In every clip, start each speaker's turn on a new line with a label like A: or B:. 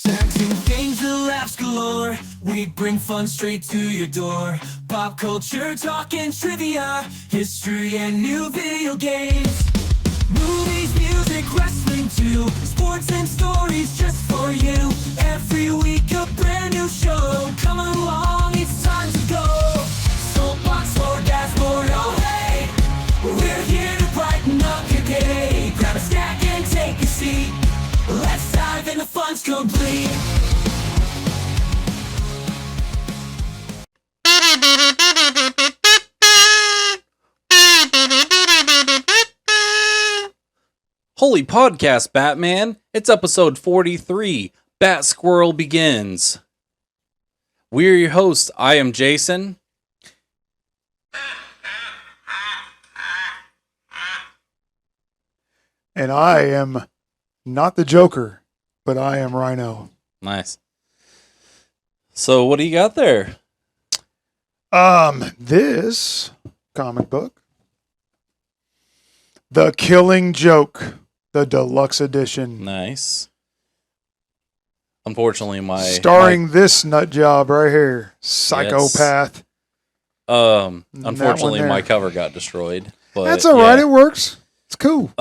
A: Entertainment games and laughs galore. We bring fun straight to your door. Pop culture, talk and trivia, history and new video games. Movies, music, wrestling too. Sports and stories just for you. Every week a brand new show. Come along, it's time to go. Soapbox or dashboard, oh hey. We're here to brighten up your day. Grab a snack and take a seat. Let's dive in, the fun's complete.
B: Holy podcast, Batman! It's episode 43. Bat Squirrel begins. We're your hosts. I am Jason.
C: And I am not the Joker, but I am Rhino.
B: Nice. So, what do you got there?
C: This comic book, The Killing Joke, the deluxe edition.
B: Nice. Unfortunately,
C: starring this nut job right here, psychopath.
B: Unfortunately, my cover got destroyed. But
C: that's all right. It works. It's cool.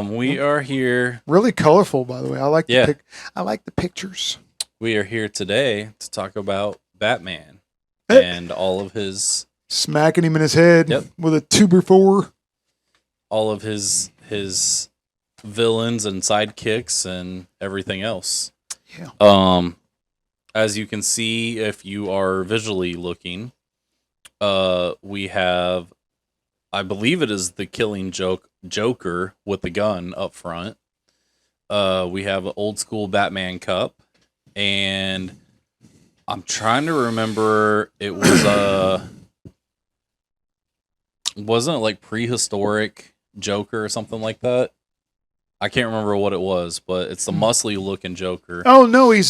B: We are here.
C: Really colorful, by the way. I like the pictures.
B: We are here today to talk about Batman and all of his
C: smacking him in his head with a 2x4.
B: All of his villains and sidekicks and everything else. Yeah. As you can see, if you are visually looking, we have, I believe it is the Killing Joker with the gun up front. We have an old school Batman cup, and I'm trying to remember, it was wasn't it like prehistoric Joker or something like that? I can't remember what it was, but it's the muscly looking Joker.
C: Oh no, he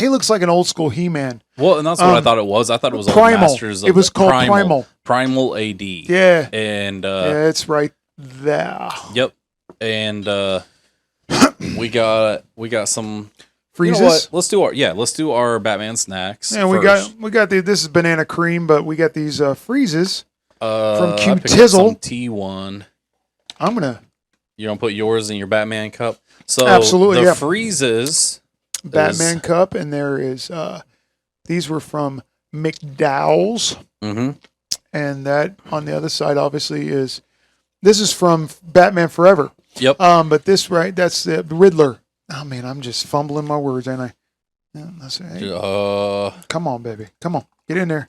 C: looks like an old school He-Man.
B: Well, and that's what I thought it was. I thought it was
C: Primal.
B: Masters of
C: It was called Primal.
B: Primal AD.
C: Yeah.
B: And
C: yeah, it's right there.
B: Yep. And we got some
C: freezes.
B: You know what? Let's do our Batman snacks.
C: Yeah,
B: first.
C: we got this is banana cream, but we got these freezes from Q
B: I picked up
C: Tizzle.
B: some T1.
C: You're
B: gonna put yours in your Batman cup. So
C: absolutely,
B: the freezes
C: Batman cup, and there is these were from McDowell's, and that on the other side obviously this is from Batman Forever.
B: Yep.
C: But this that's the Riddler. Oh man, I'm just fumbling my words, ain't I? Yeah, come on, baby, come on, get in there.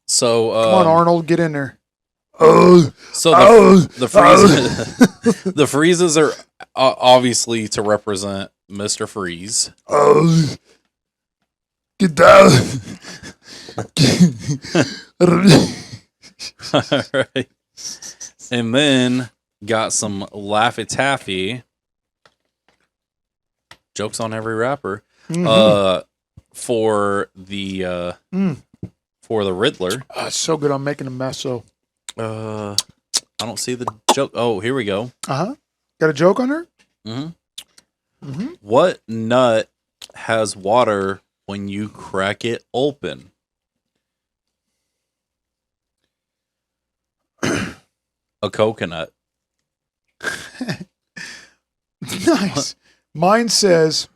B: So
C: come on, Arnold, get in there.
B: The freezes, the freezes are obviously to represent Mr. Freeze.
C: Get down.
B: All right. And then got some Laffy Taffy. Jokes on every rapper. For the Riddler.
C: It's so good. I'm making a mess. So
B: I don't see the joke. Oh, here we go.
C: Got a joke on her?
B: What nut has water when you crack it open? A coconut.
C: Nice. Mine says,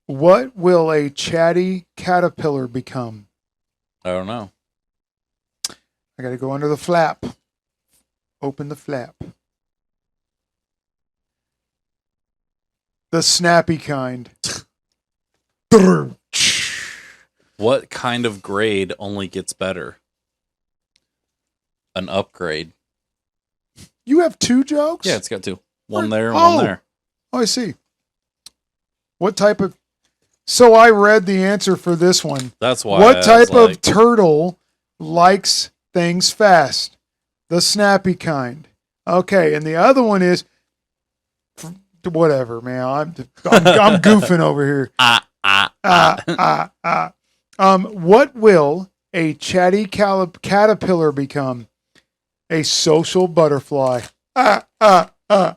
C: what will a chatty caterpillar become?
B: I don't know.
C: I got to go under the flap. Open the flap. The snappy kind.
B: What kind of grade only gets better? An upgrade.
C: You have two jokes?
B: Yeah, it's got two. One there and one there.
C: Oh, I see. What type of... So I read the answer for this one.
B: That's why.
C: What type of turtle likes things fast? The snappy kind. Okay, and the other one is... Whatever, man. I'm goofing over here. What will a chatty caterpillar become? A social butterfly.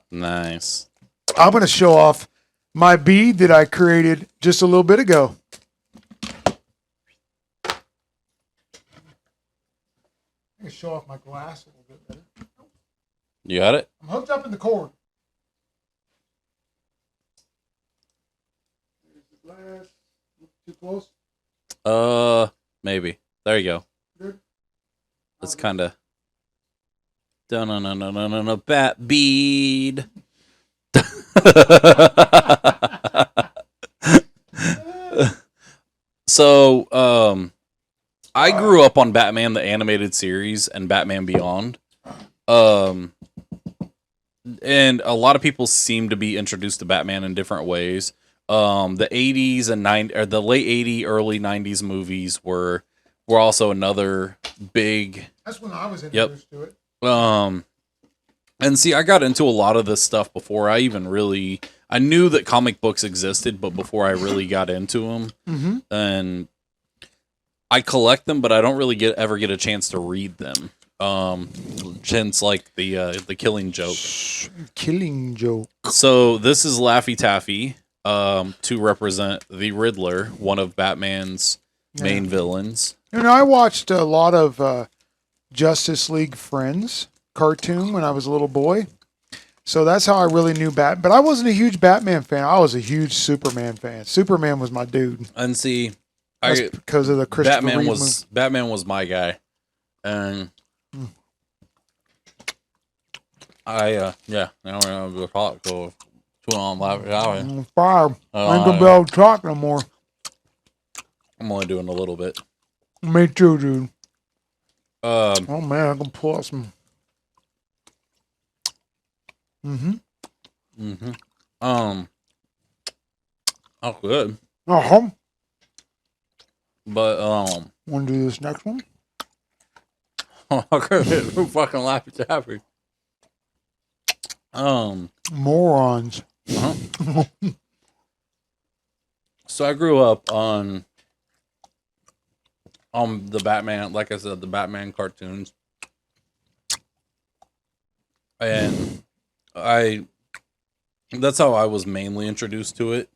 B: Nice.
C: I'm going to show off my bead that I created just a little bit ago. I can show off my glass a little bit better.
B: You got it?
C: I'm hooked up in the cord. There's the glass. Too close?
B: Maybe. There you go.
C: Good.
B: It's kind of... No, bat bead. So, I grew up on Batman the Animated Series and Batman Beyond. And a lot of people seem to be introduced to Batman in different ways. The 80s and the late 80s, early 90s movies were also another big...
C: That's when I was introduced to it.
B: And see, I got into a lot of this stuff before I even really... I knew that comic books existed, but before I really got into them.
C: Mm-hmm.
B: And I collect them, but I don't really ever get a chance to read them. Since like the Killing Joke.
C: Killing Joke.
B: So this is Laffy Taffy, to represent the Riddler, one of Batman's main villains.
C: And I watched a lot of Justice League Friends cartoon when I was a little boy. So that's how I really knew Bat. But I wasn't a huge Batman fan. I was a huge Superman fan. Superman was my dude.
B: And see,
C: That's because of the Christopher
B: Batman
C: Reeve
B: was
C: movie.
B: Batman was my guy, and now we're gonna do a talk. So too long,
C: I'm fire. I ain't gonna be able to talk no more.
B: I'm only doing a little bit.
C: Me too, dude.
B: Um,
C: Oh man, I can pull out some.
B: Oh, good.
C: Uh-huh.
B: But
C: Want to do this next one?
B: who fucking laughed at happy?
C: Morons.
B: So I grew up on the Batman, like I said, the Batman cartoons, and that's how I was mainly introduced to it.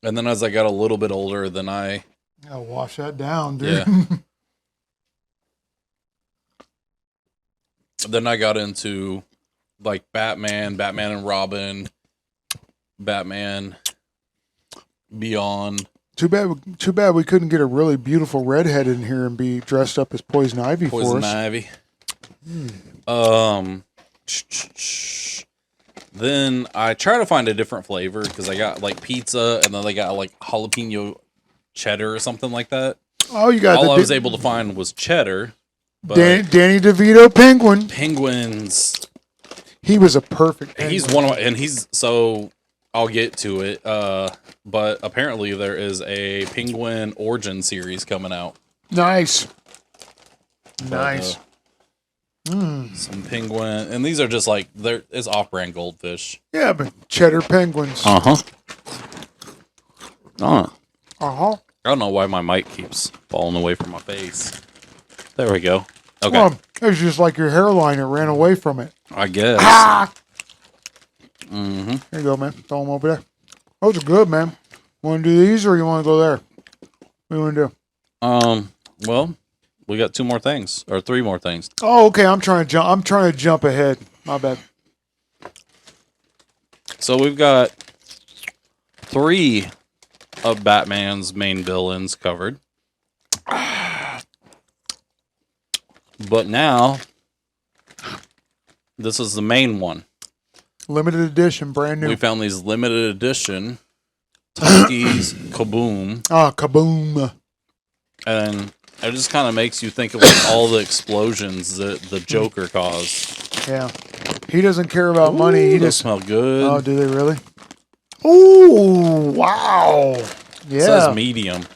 B: And then as I got a little bit older, then I
C: I'll wash that down, dude.
B: Yeah. Then I got into like Batman and Robin, Batman Beyond.
C: Too bad we couldn't get a really beautiful redhead in here and be dressed up as Poison Ivy for
B: Poison
C: us.
B: Ivy. Then I try to find a different flavor because I got like pizza and then they got like jalapeno cheddar or something like that.
C: Oh, you got
B: All I was able to find was cheddar. But
C: Danny DeVito Penguin.
B: Penguins.
C: He was a perfect penguin.
B: He's one of my, and he's so I'll get to it. But apparently there is a Penguin origin series coming out.
C: Nice.
B: But,
C: Nice.
B: Some penguin, and these are just like it's off-brand goldfish.
C: Yeah, but cheddar penguins.
B: Uh-huh.
C: Uh-huh.
B: I don't know why my mic keeps falling away from my face. There we go. Okay.
C: Well, it was just like your hairline. It ran away from it.
B: I guess.
C: Ah! Here you go, man. Throw them over there. Those are good, man. Want to do these or you want to go there? What do you want to do?
B: Well, we got 2 more things or 3 more things.
C: Oh, okay. I'm trying to jump ahead. My bad.
B: So we've got 3 of Batman's main villains covered. But now, this is the main one.
C: Limited edition, brand new.
B: We found these limited edition Tuskies Kaboom.
C: Ah, kaboom.
B: And it just kind of makes you think of like all the explosions that the Joker caused.
C: Yeah. He doesn't care about money. He
B: Those
C: just
B: smell good.
C: Oh, do they really? Ooh, wow. Yeah.
B: It says medium.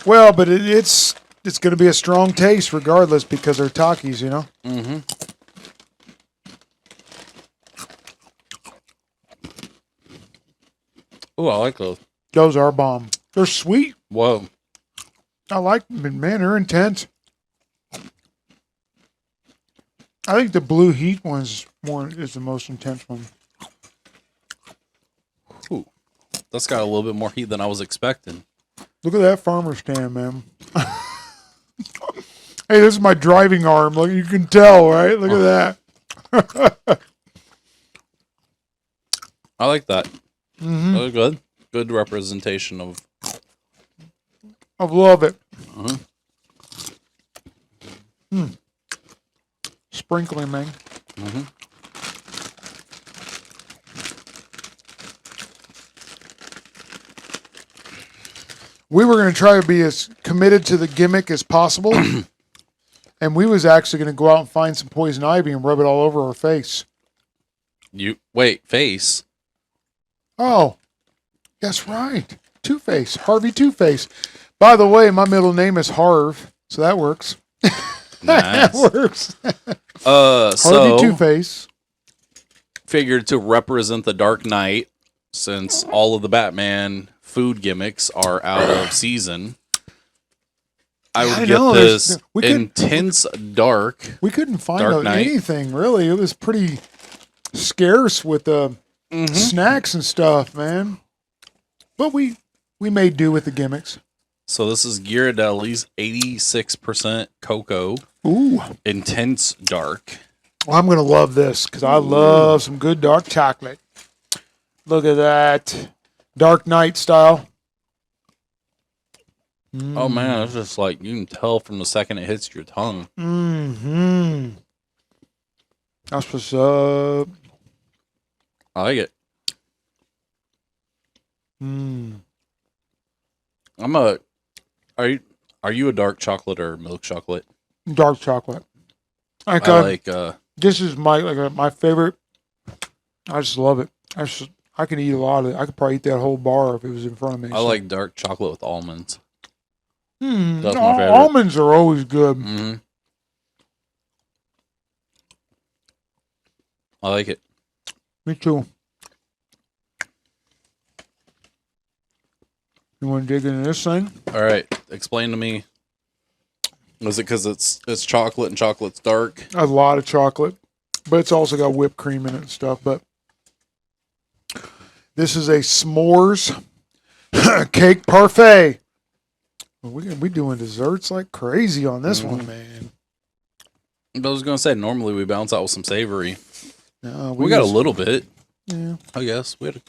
C: Well, but it's going to be a strong taste regardless because they're Takis, you know?
B: Mm-hmm. Ooh, I like those.
C: Those are bomb. They're sweet.
B: Whoa.
C: I like them, but man, they're intense. I think the blue heat one's is the most intense one.
B: Ooh. That's got a little bit more heat than I was expecting.
C: Look at that farmer stand, man. Hey, this is my driving arm. Look, you can tell, right? Look at that.
B: I like that.
C: Mm-hmm.
B: That's good. Good representation of.
C: I love it. Sprinkling, man. We were going to try to be as committed to the gimmick as possible. And we was actually going to go out and find some poison ivy and rub it all over our face.
B: You wait, face.
C: Oh, that's right. Two-Face. Harvey Two-Face. By the way, my middle name is Harv, so that works.
B: Nice.
C: That works.
B: So
C: Harvey Two-Face.
B: figured to represent the Dark Knight, since all of the Batman food gimmicks are out of season. I would get this intense dark.
C: We couldn't find
B: Dark Knight.
C: anything, really. It was pretty scarce with the snacks and stuff, man. But we made do with the gimmicks.
B: So this is Ghirardelli's 86% cocoa.
C: Ooh.
B: Intense dark.
C: Well, I'm going to love this because I love some good dark chocolate. Look at that. Dark Knight style.
B: Oh man, it's just like you can tell from the second it hits your tongue.
C: Mm-hmm. That's what's up.
B: I like it. Are you a dark chocolate or milk chocolate?
C: Dark chocolate.
B: I like
C: this is my favorite. I just love it. I can eat a lot of it. I could probably eat that whole bar if it was in front of me.
B: I like dark chocolate with almonds.
C: That's my favorite. Almonds are always good.
B: I like it.
C: Me too. You want to dig into this thing?
B: All right, explain to me. Was it because it's chocolate and chocolate's dark?
C: A lot of chocolate, but it's also got whipped cream in it and stuff. But this is a s'mores cake parfait. We doing desserts like crazy on this one, man.
B: I was gonna say normally we bounce out with some savory.
C: No,
B: we got a little bit.
C: Yeah,
B: I guess we had.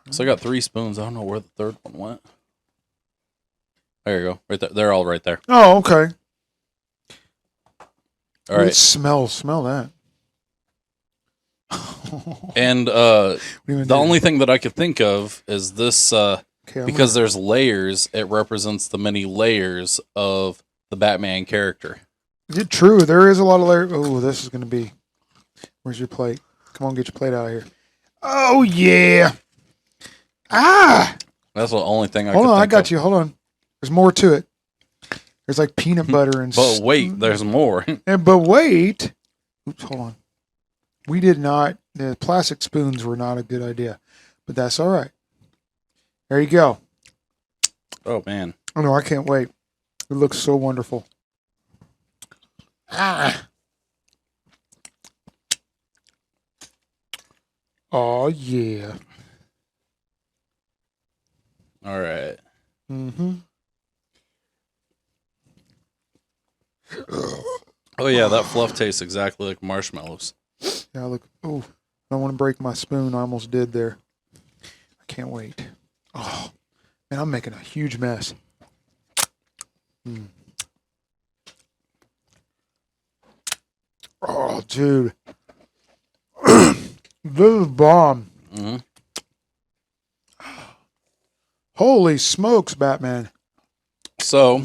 B: So I got 3 spoons. I don't know where the third one went. There you go. Right there. They're all right there.
C: Oh, okay.
B: All right.
C: Smell that.
B: And the only thing that I could think of is this because there's layers. It represents the many layers of the Batman character.
C: Is it true? There is a lot of layers. Oh, this is going to be. Where's your plate? Come on, get your plate out of here. Oh yeah. Ah.
B: That's the only thing I
C: Hold
B: could
C: on,
B: think
C: I got
B: of.
C: you. Hold on. There's more to it. There's like peanut butter and.
B: But wait, there's more.
C: But wait. Oops, hold on. We did not. The plastic spoons were not a good idea, but that's all right. There you go.
B: Oh man.
C: Oh no, I can't wait. It looks so wonderful. Ah. Oh yeah.
B: All right.
C: Mm-hmm.
B: Oh yeah, that fluff tastes exactly like marshmallows.
C: Yeah, look. Oh, I don't want to break my spoon. I almost did there. I can't wait. Oh, man, I'm making a huge mess. Oh, dude. This is bomb.
B: Mm-hmm.
C: Holy smokes, Batman.
B: So,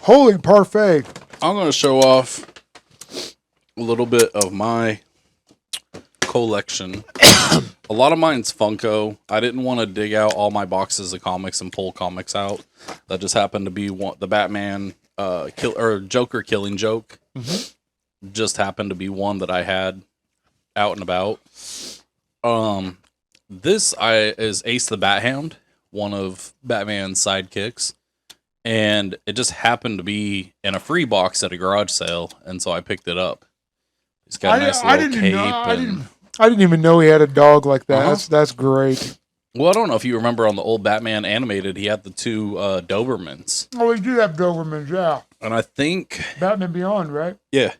C: Holy parfait.
B: I'm going to show off a little bit of my collection. A lot of mine's Funko. I didn't want to dig out all my boxes of comics and pull comics out. That just happened to be the Batman Joker Killing Joke. Just happened to be one that I had out and about. This is Ace the Bat Hound, one of Batman's sidekicks, and it just happened to be in a free box at a garage sale, and so I picked it up. He's got a nice little cape.
C: I didn't even know he had a dog like that. That's great.
B: Well, I don't know if you remember on the old Batman animated, he had the two Dobermans.
C: Oh, we do have Dobermans, yeah.
B: And I think...
C: Batman Beyond, right?
B: Yeah.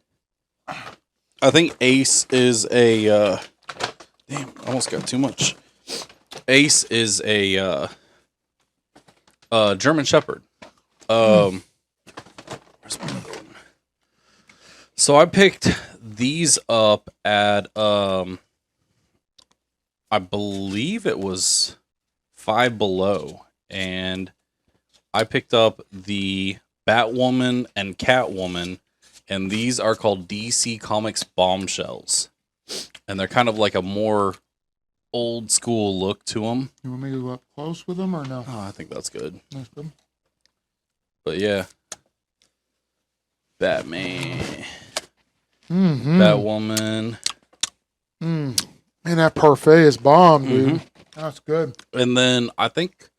B: I think Ace is a... damn, I almost got too much. Ace is a German Shepherd. Where's my other one? So I picked these up at... I believe it was Five Below, and I picked up the Batwoman and Catwoman, and these are called DC Comics Bombshells, and they're kind of like a more old school look to them.
C: You want me to go up close with them or no?
B: Oh, I think that's good.
C: That's good.
B: But yeah, Batman,
C: Mm-hmm.
B: Batwoman.
C: And that parfait is bomb, dude. That's good.
B: And then I think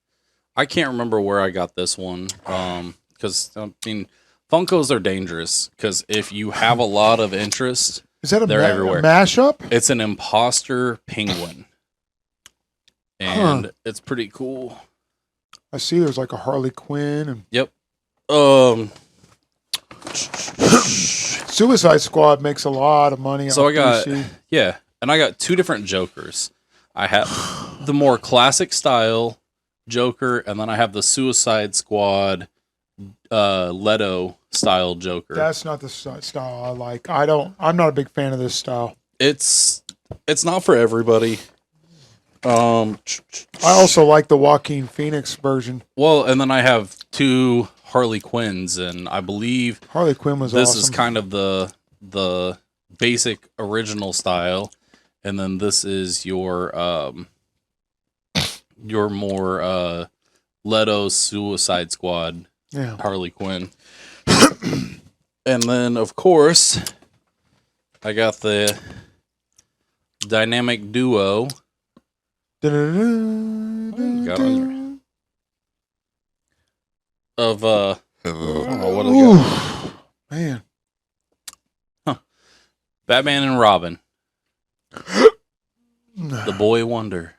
B: I can't remember where I got this one. Because I mean, Funkos are dangerous because if you have a lot of interest,
C: Is that
B: they're everywhere.
C: a mashup?
B: It's an imposter penguin, and it's pretty cool.
C: I see. There's like a Harley Quinn and
B: Yep.
C: Suicide Squad makes a lot of money.
B: So
C: on
B: I got
C: DC.
B: yeah, and I got two different Jokers. I have the more classic style Joker, and then I have the Suicide Squad Leto style Joker.
C: That's not the style I like. I'm not a big fan of this style.
B: It's not for everybody.
C: I also like the Joaquin Phoenix version.
B: Well, and then I have two Harley Quinns, and I believe
C: Harley Quinn was
B: this
C: awesome.
B: is kind of the basic original style, and then this is your more Leto Suicide Squad Harley Quinn. And then of course I got the dynamic duo. Got under of I don't know what it got.
C: Man.
B: Batman and Robin. The Boy Wonder.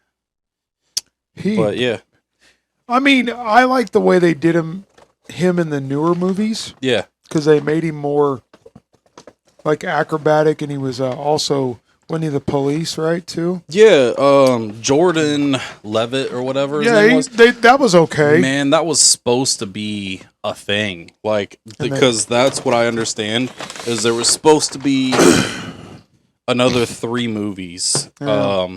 B: But yeah.
C: I mean, I like the way they did him in the newer movies.
B: Yeah.
C: Because they made him more like acrobatic, and he was also, wasn't he the police, right, too?
B: Yeah, Jordan Levitt or whatever his name was.
C: That was okay.
B: Man, that was supposed to be a thing. Like, because that's what I understand, is there was supposed to be another 3 movies.
C: Yeah.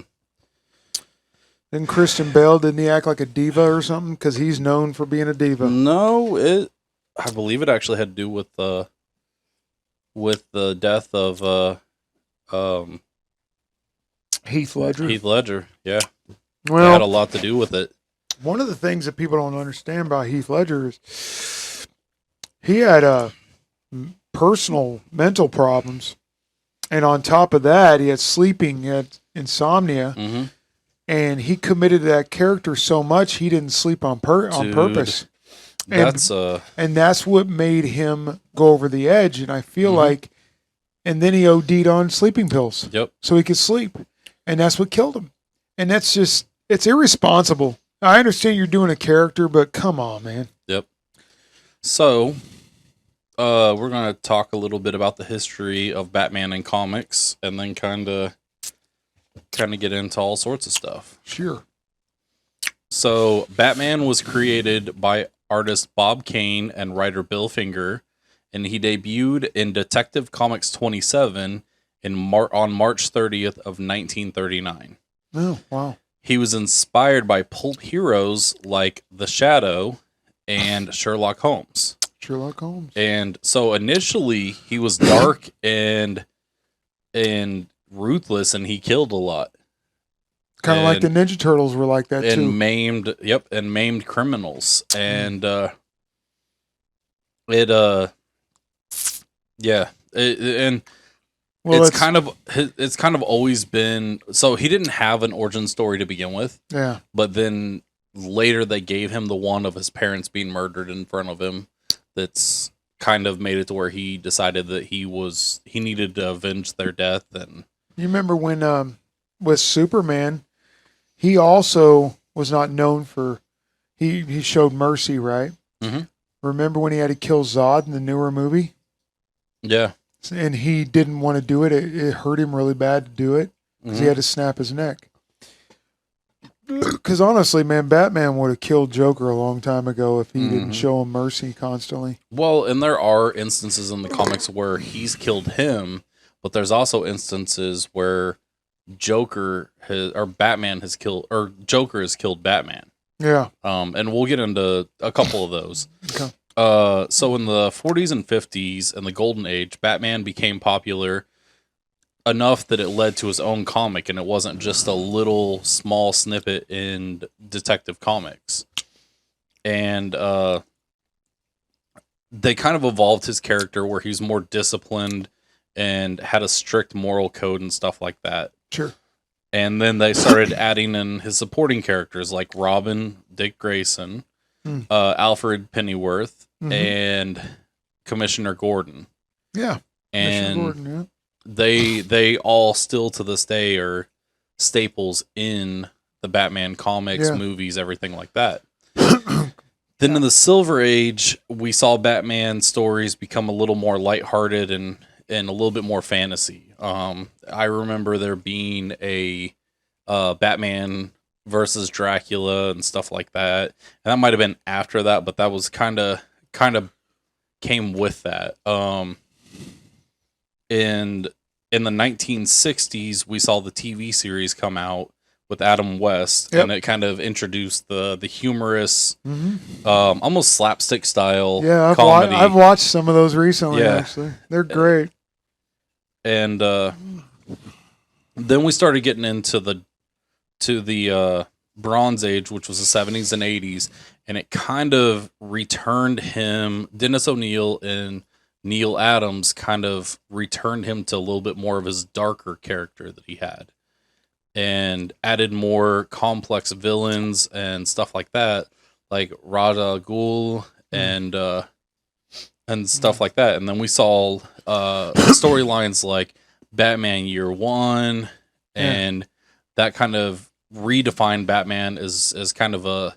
C: Didn't Christian Bale, didn't he act like a diva or something? Because he's known for being a diva.
B: No, I believe it actually had to do with the death of
C: Heath Ledger.
B: Heath Ledger, yeah.
C: Well,
B: it had a lot to do with it.
C: One of the things that people don't understand about Heath Ledger is he had personal mental problems, and on top of that, he had sleeping, he had insomnia, and he committed to that character so much he didn't sleep on purpose. And that's what made him go over the edge. And I feel like, and then he OD'd on sleeping pills.
B: Yep.
C: So he could sleep, and that's what killed him. And that's just, it's irresponsible. I understand you're doing a character, but come on, man.
B: Yep. So, we're going to talk a little bit about the history of Batman in comics, and then kind of get into all sorts of stuff.
C: Sure.
B: So, Batman was created by artist Bob Kane and writer Bill Finger, and he debuted in Detective Comics 27 on March 30th of 1939.
C: Oh, wow.
B: He was inspired by pulp heroes like The Shadow and Sherlock Holmes.
C: Sherlock Holmes.
B: And so initially he was dark and ruthless, and he killed a lot.
C: Kind of like the Ninja Turtles were like that too.
B: And maimed criminals. And it's kind of always been, so he didn't have an origin story to begin with.
C: Yeah.
B: But then later they gave him the one of his parents being murdered in front of him. That's kind of made it to where he decided that he needed to avenge their death. And
C: you remember when with Superman, he also was not known for. He showed mercy, right?
B: Mm-hmm.
C: Remember when he had to kill Zod in the newer movie?
B: Yeah.
C: And he didn't want to do it. It hurt him really bad to do it because he had to snap his neck. Because honestly, man, Batman would have killed Joker a long time ago if he didn't show him mercy constantly.
B: Well, and there are instances in the comics where he's killed him, but there's also instances where Batman has killed, or Joker has killed Batman.
C: Yeah.
B: And we'll get into a couple of those.
C: Okay.
B: So in the 40s and 50s and the Golden Age, Batman became popular enough that it led to his own comic, and it wasn't just a little small snippet in Detective Comics. And they kind of evolved his character where he's more disciplined and had a strict moral code and stuff like that.
C: Sure.
B: And then they started adding in his supporting characters like Robin, Dick Grayson, Alfred Pennyworth, and Commissioner Gordon.
C: Yeah.
B: And
C: Commissioner Gordon, yeah.
B: they all still to this day are staples in the Batman comics, movies, everything like that. Then in the Silver Age, we saw Batman stories become a little more lighthearted and a little bit more fantasy. I remember there being a Batman versus Dracula and stuff like that, and that might have been after that, but that was kind of came with that. And in the 1960s, we saw the TV series come out with Adam West, and it kind of introduced the humorous, almost slapstick style comedy.
C: I've watched some of those recently, actually. They're great.
B: And then we started getting into the Bronze Age, which was the 70s and 80s, and it kind of returned him. Dennis O'Neil and Neil Adams kind of returned him to a little bit more of his darker character that he had, and added more complex villains and stuff like that, like Ra's al Ghul and stuff like that. And then we saw storylines like Batman Year One, and that kind of redefined Batman as kind of a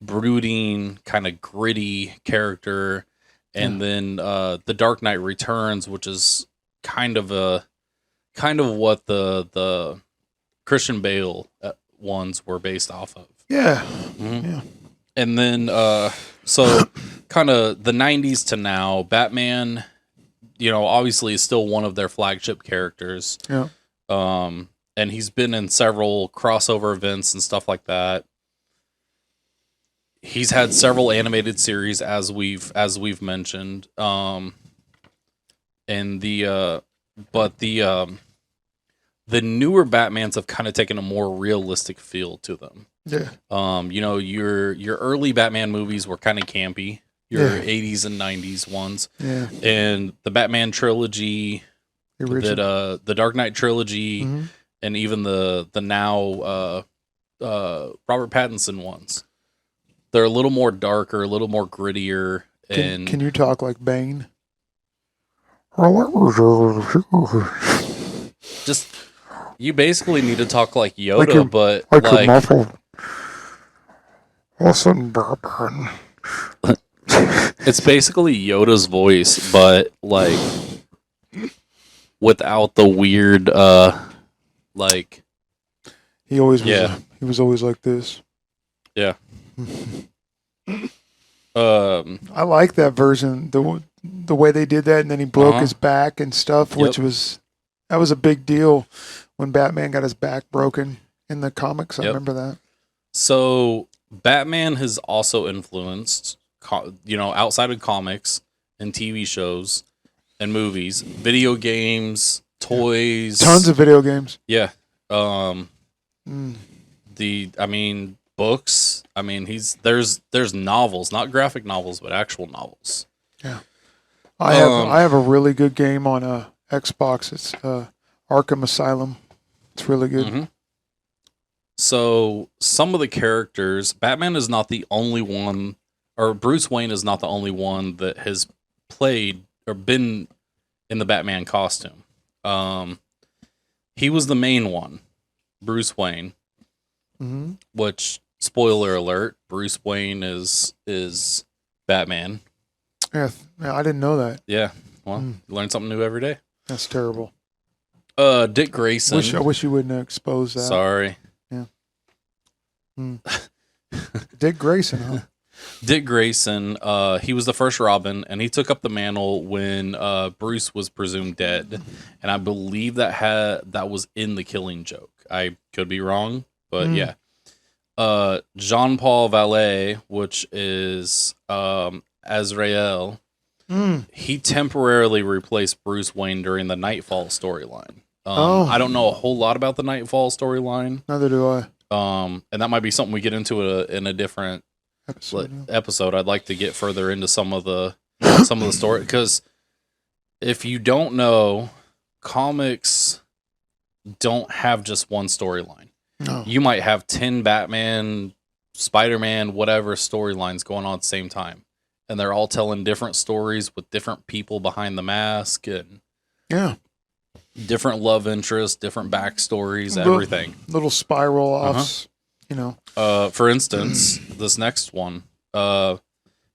B: brooding, kind of gritty character. And then The Dark Knight Returns, which is kind of what the Christian Bale ones were based off of.
C: Yeah.
B: Yeah. And then so kind of the 90s to now, Batman, obviously is still one of their flagship characters.
C: Yeah.
B: And he's been in several crossover events and stuff like that. He's had several animated series as we've mentioned. And the newer Batmans have kind of taken a more realistic feel to them.
C: Yeah.
B: Your early Batman movies were kind of campy. Your 80s and 90s ones.
C: Yeah.
B: And the Batman trilogy, the Dark Knight trilogy, and even the now Robert Pattinson ones. They're a little more darker, a little more grittier.
C: Can you talk like Bane?
B: Just, you basically need to talk like Yoda, but like
C: muffled. Awesome, Batman.
B: It's basically Yoda's voice, but like without the weird like
C: he always was he was always like this.
B: Yeah.
C: I like that version, the way they did that, and then he broke his back and stuff, which was a big deal when Batman got his back broken in the comics. I remember that.
B: So Batman has also influenced, outside of comics and TV shows and movies, video games, toys,
C: tons of video games.
B: Yeah. Books. There's novels, not graphic novels, but actual novels.
C: Yeah. I have a really good game on Xbox. It's Arkham Asylum. It's really good.
B: So some of the characters, Batman is not the only one, or Bruce Wayne is not the only one that has played or been in the Batman costume. He was the main one, Bruce Wayne, which spoiler alert: Bruce Wayne is Batman.
C: Yeah, I didn't know that.
B: Yeah, well, you learn something new every day.
C: That's terrible.
B: Dick Grayson.
C: I wish you wouldn't expose that.
B: Sorry.
C: Yeah. Dick Grayson, huh?
B: Dick Grayson, he was the first Robin, and he took up the mantle when Bruce was presumed dead, and I believe that was in The Killing Joke. I could be wrong, but yeah. Jean-Paul Vallée, which is Azrael, he temporarily replaced Bruce Wayne during the Nightfall storyline. I don't know a whole lot about the Nightfall storyline.
C: Neither do I.
B: And that might be something we get into in a different episode. I'd like to get further into some of the story, because if you don't know, comics don't have just one storyline.
C: No.
B: You might have 10 Batman, Spider-Man, whatever storylines going on at the same time, and they're all telling different stories with different people behind the mask and different love interests, different backstories, everything.
C: Little spiral offs,
B: For instance, this next one, Terry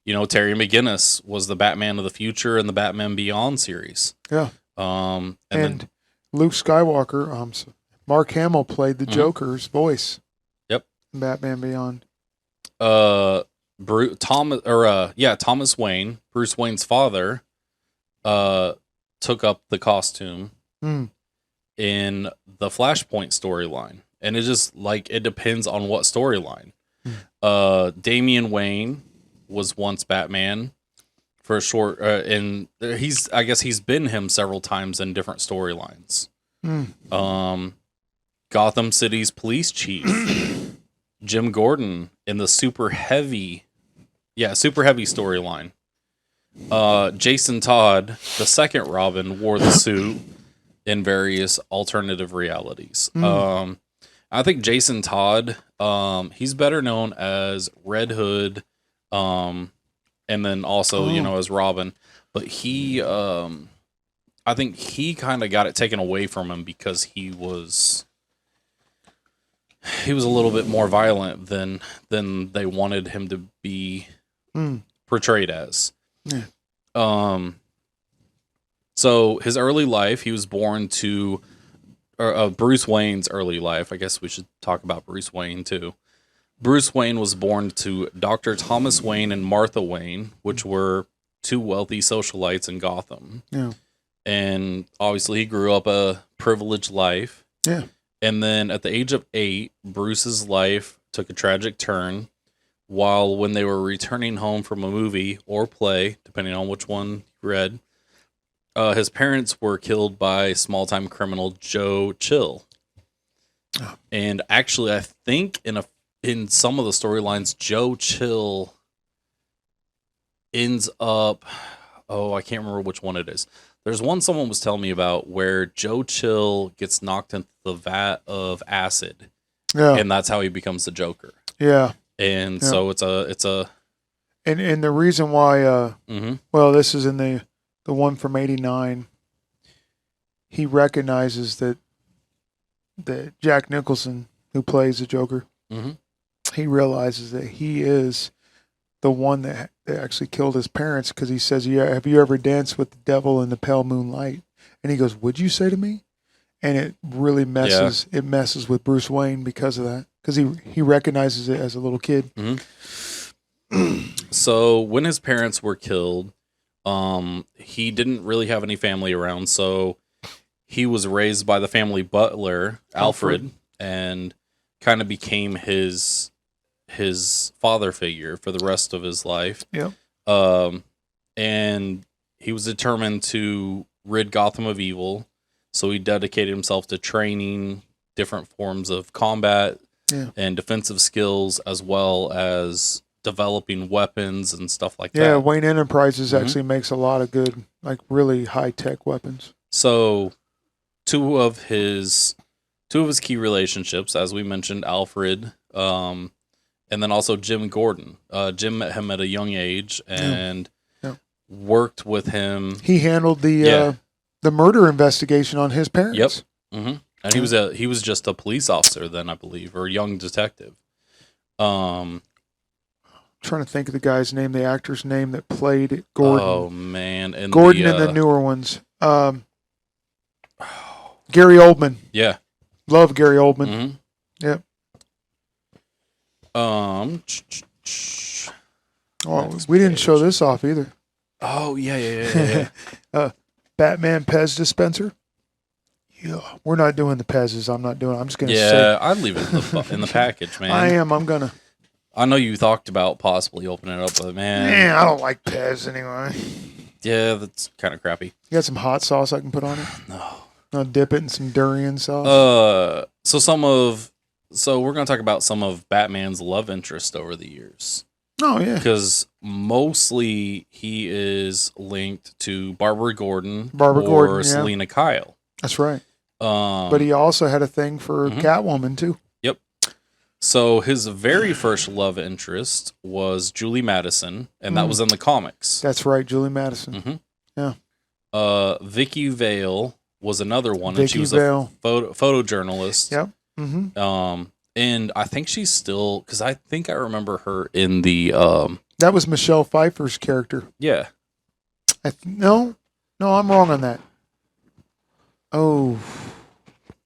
B: McGinnis was the Batman of the Future in the Batman Beyond series.
C: Yeah.
B: And
C: then Luke Skywalker, Mark Hamill played the Joker's voice.
B: Yep.
C: In Batman Beyond.
B: Thomas Wayne, Bruce Wayne's father, took up the costume in the Flashpoint storyline, and it just it depends on what storyline. Damian Wayne was once Batman for a short, and he's been him several times in different storylines. Gotham City's police chief, Jim Gordon, in the Super Heavy storyline. Jason Todd, the second Robin, wore the suit in various alternative realities. I think Jason Todd, he's better known as Red Hood, and then also, as Robin. But he, I think he kind of got it taken away from him because he was a little bit more violent than they wanted him to be portrayed as.
C: Yeah.
B: So his early life, he was born to Bruce Wayne's early life. I guess we should talk about Bruce Wayne too. Bruce Wayne was born to Dr. Thomas Wayne and Martha Wayne, which were two wealthy socialites in Gotham.
C: Yeah.
B: And obviously he grew up a privileged life.
C: Yeah.
B: And then at the age of 8, Bruce's life took a tragic turn when they were returning home from a movie or play, depending on which one you read. His parents were killed by small-time criminal Joe Chill. Oh. And actually, I think in some of the storylines, Joe Chill ends up... I can't remember which one it is. There's one someone was telling me about where Joe Chill gets knocked into the vat of acid. Yeah. And that's how he becomes the Joker.
C: Yeah.
B: And so it's a...
C: And the reason why... Well, this is in the one from 89, he recognizes that Jack Nicholson, who plays the Joker, he realizes that he is the one that actually killed his parents, because he says, have you ever danced with the devil in the pale moonlight? And he goes, would you say to me? And it really messes with Bruce Wayne because of that, because he recognizes it as a little kid.
B: So when his parents were killed, he didn't really have any family around, so he was raised by the family butler, Alfred, and kind of became his father figure for the rest of his life.
C: Yeah.
B: And he was determined to rid Gotham of evil, so he dedicated himself to training different forms of combat and defensive skills, as well as developing weapons and stuff like that.
C: Yeah, Wayne Enterprises actually makes a lot of good, really high-tech weapons.
B: So two of his key relationships, as we mentioned, Alfred, and then also Jim Gordon. Jim met him at a young age and worked with him.
C: He handled the murder investigation on his parents.
B: Yep. And he was just a police officer then, I believe, or a young detective.
C: Trying to think of the guy's name, the actor's name that played Gordon.
B: Oh man, and
C: Gordon in the newer ones. Gary Oldman.
B: Yeah,
C: Love Gary Oldman.
B: mm-hmm.
C: Yep. We didn't show this off either.
B: Oh yeah.
C: Batman Pez dispenser. Yeah, we're not doing the Pez's. I'm not doing. I'm just gonna
B: Yeah,
C: say.
B: I'd leave it in the package, man.
C: I am. I'm gonna.
B: I know you talked about possibly opening it up, but man,
C: I don't like Pez anyway.
B: yeah, that's kind of crappy.
C: You got some hot sauce I can put on it?
B: No.
C: I'll dip it in some durian sauce.
B: So we're gonna talk about some of Batman's love interest over the years.
C: Oh yeah.
B: Because mostly he is linked to Barbara Gordon
C: Barbara
B: or
C: Gordon, yeah.
B: Selena Kyle.
C: That's right. But he also had a thing for Catwoman too.
B: Yep. So his very first love interest was Julie Madison, and that was in the comics.
C: That's right, Julie Madison. Yeah.
B: Vicky Vale was another one, and
C: Vicky
B: she was
C: Vale.
B: a photojournalist.
C: Yep. Mm-hmm.
B: And I think she's still, because I think I remember her in the
C: That was Michelle Pfeiffer's character.
B: yeah.
C: No, I'm wrong on that. Oh.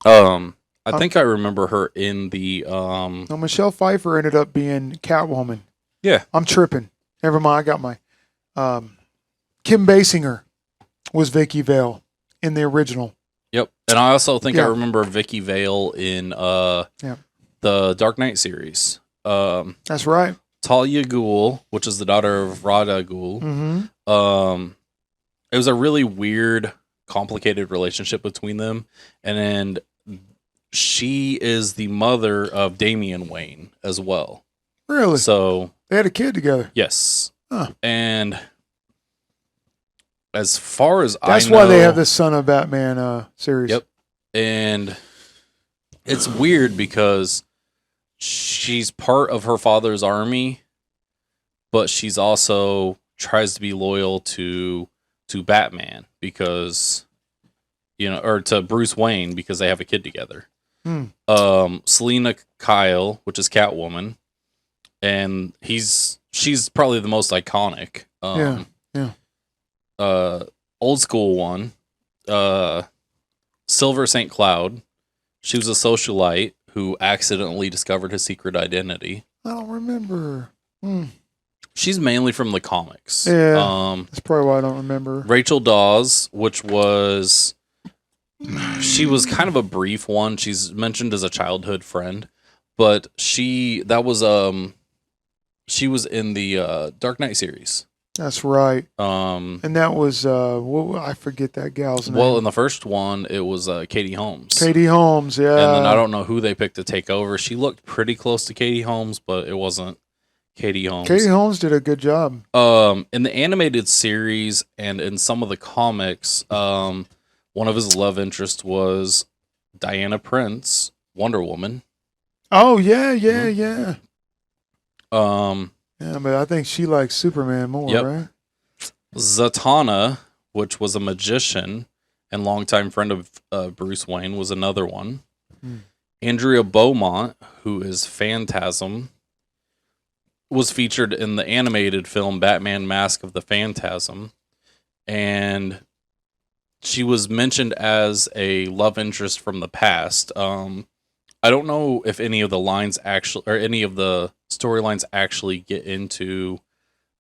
B: I think I remember her in the
C: No, Michelle Pfeiffer ended up being Catwoman.
B: yeah.
C: I'm tripping. Never mind. I got my. Kim Basinger was Vicky Vale in the original.
B: Yep. And I also think I
C: Yeah.
B: remember Vicky Vale in the Dark Knight series.
C: That's right.
B: Talia Ghul, which is the daughter of Rada Ghul.
C: Mm-hmm.
B: It was a really weird, complicated relationship between them. And she is the mother of Damian Wayne as well.
C: Really?
B: So
C: They had a kid together.
B: yes.
C: Huh.
B: And as far as
C: That's
B: I know,
C: why they have this Son of Batman series.
B: Yep. And it's weird because she's part of her father's army, but she's also tries to be loyal to Batman because or to Bruce Wayne because they have a kid together. Selena Kyle, which is Catwoman, and she's probably the most iconic. Old school one, Silver St. Cloud. She was a socialite who accidentally discovered his secret identity.
C: I don't remember.
B: She's mainly from the comics.
C: Yeah, that's probably why I don't remember.
B: Rachel Dawes, she was kind of a brief one. She's mentioned as a childhood friend, but she was in the Dark Knight series.
C: That's right.
B: And
C: that was I forget that gal's name.
B: Well, in the first one, it was Katie Holmes.
C: Katie Holmes, yeah.
B: And then I don't know who they picked to take over. She looked pretty close to Katie Holmes, but it wasn't Katie Holmes.
C: Katie Holmes did a good job.
B: In the animated series and in some of the comics, one of his love interests was Diana Prince, Wonder Woman.
C: Oh yeah. Yeah, but I think she likes Superman more, right?
B: Zatanna, which was a magician and longtime friend of Bruce Wayne, was another one. Andrea Beaumont, who is Phantasm, was featured in the animated film Batman Mask of the Phantasm, and she was mentioned as a love interest from the past. I don't know if any of the lines any of the storylines actually get into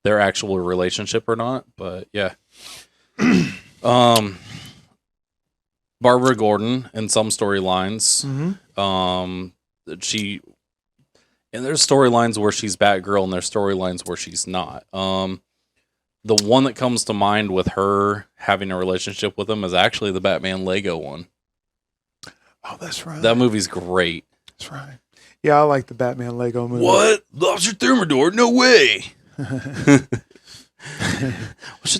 B: their actual relationship or not, but yeah. Barbara Gordon in some storylines. And there's storylines where she's Batgirl and there's storylines where she's not. The one that comes to mind with her having a relationship with him is actually the Batman Lego one.
C: Oh, that's right.
B: That movie's great.
C: That's right. Yeah, I like the Batman Lego movie.
B: What? Lobster Thermidor? No way.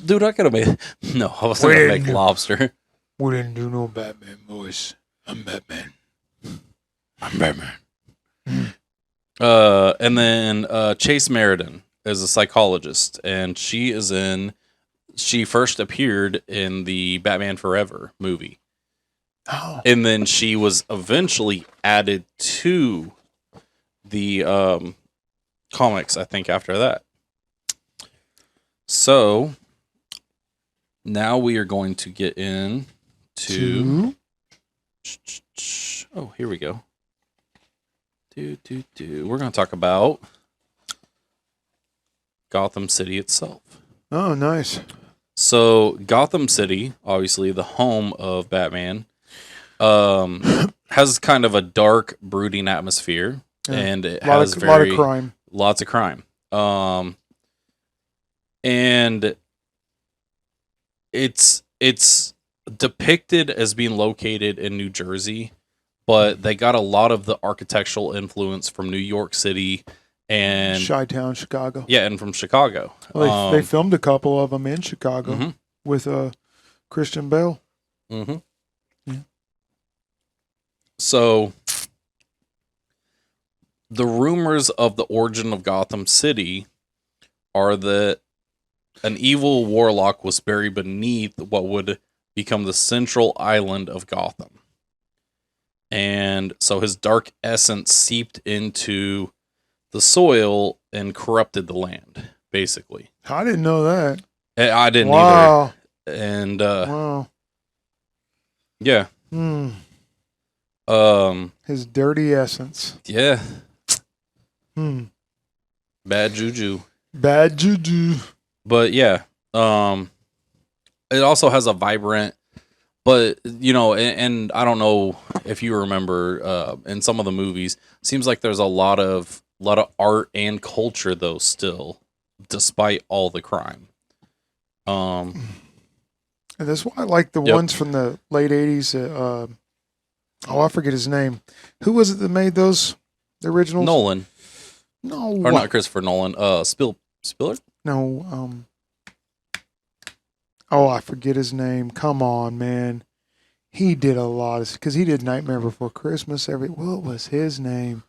B: Dude, I could have made... No, I wasn't going to make lobster.
C: We didn't do no Batman voice. I'm Batman. I'm Batman.
B: And then Chase Meriden is a psychologist, and she first appeared in the Batman Forever movie.
C: Oh.
B: And then she was eventually added to the comics, I think, after that. So now we are going to get into. Oh, here we go. We're going to talk about Gotham City itself.
C: Oh, nice.
B: So Gotham City, obviously the home of Batman, has kind of a dark, brooding atmosphere, and it has lots of crime. And it's depicted as being located in New Jersey, but they got a lot of the architectural influence from New York City and
C: Chi-Town, Chicago.
B: Yeah, and from Chicago.
C: Well, they filmed a couple of them in Chicago with Christian Bale.
B: Mm-hmm.
C: Yeah.
B: So the rumors of the origin of Gotham City are that an evil warlock was buried beneath what would become the central island of Gotham. And so his dark essence seeped into the soil and corrupted the land, basically.
C: I didn't know that.
B: I didn't either. And
C: wow.
B: Yeah.
C: His dirty essence.
B: Yeah. Bad juju.
C: Bad juju.
B: But yeah. It also has a vibrant, but and I don't know if you remember in some of the movies, seems like there's a lot of art and culture though still, despite all the crime.
C: And that's why I like the ones from the late 80s. I forget his name. Who was it that made those? The originals?
B: Nolan.
C: No.
B: Or not Christopher Nolan. Spielberg?
C: No. I forget his name. Come on, man. He did a lot because he did Nightmare Before Christmas. What was his name?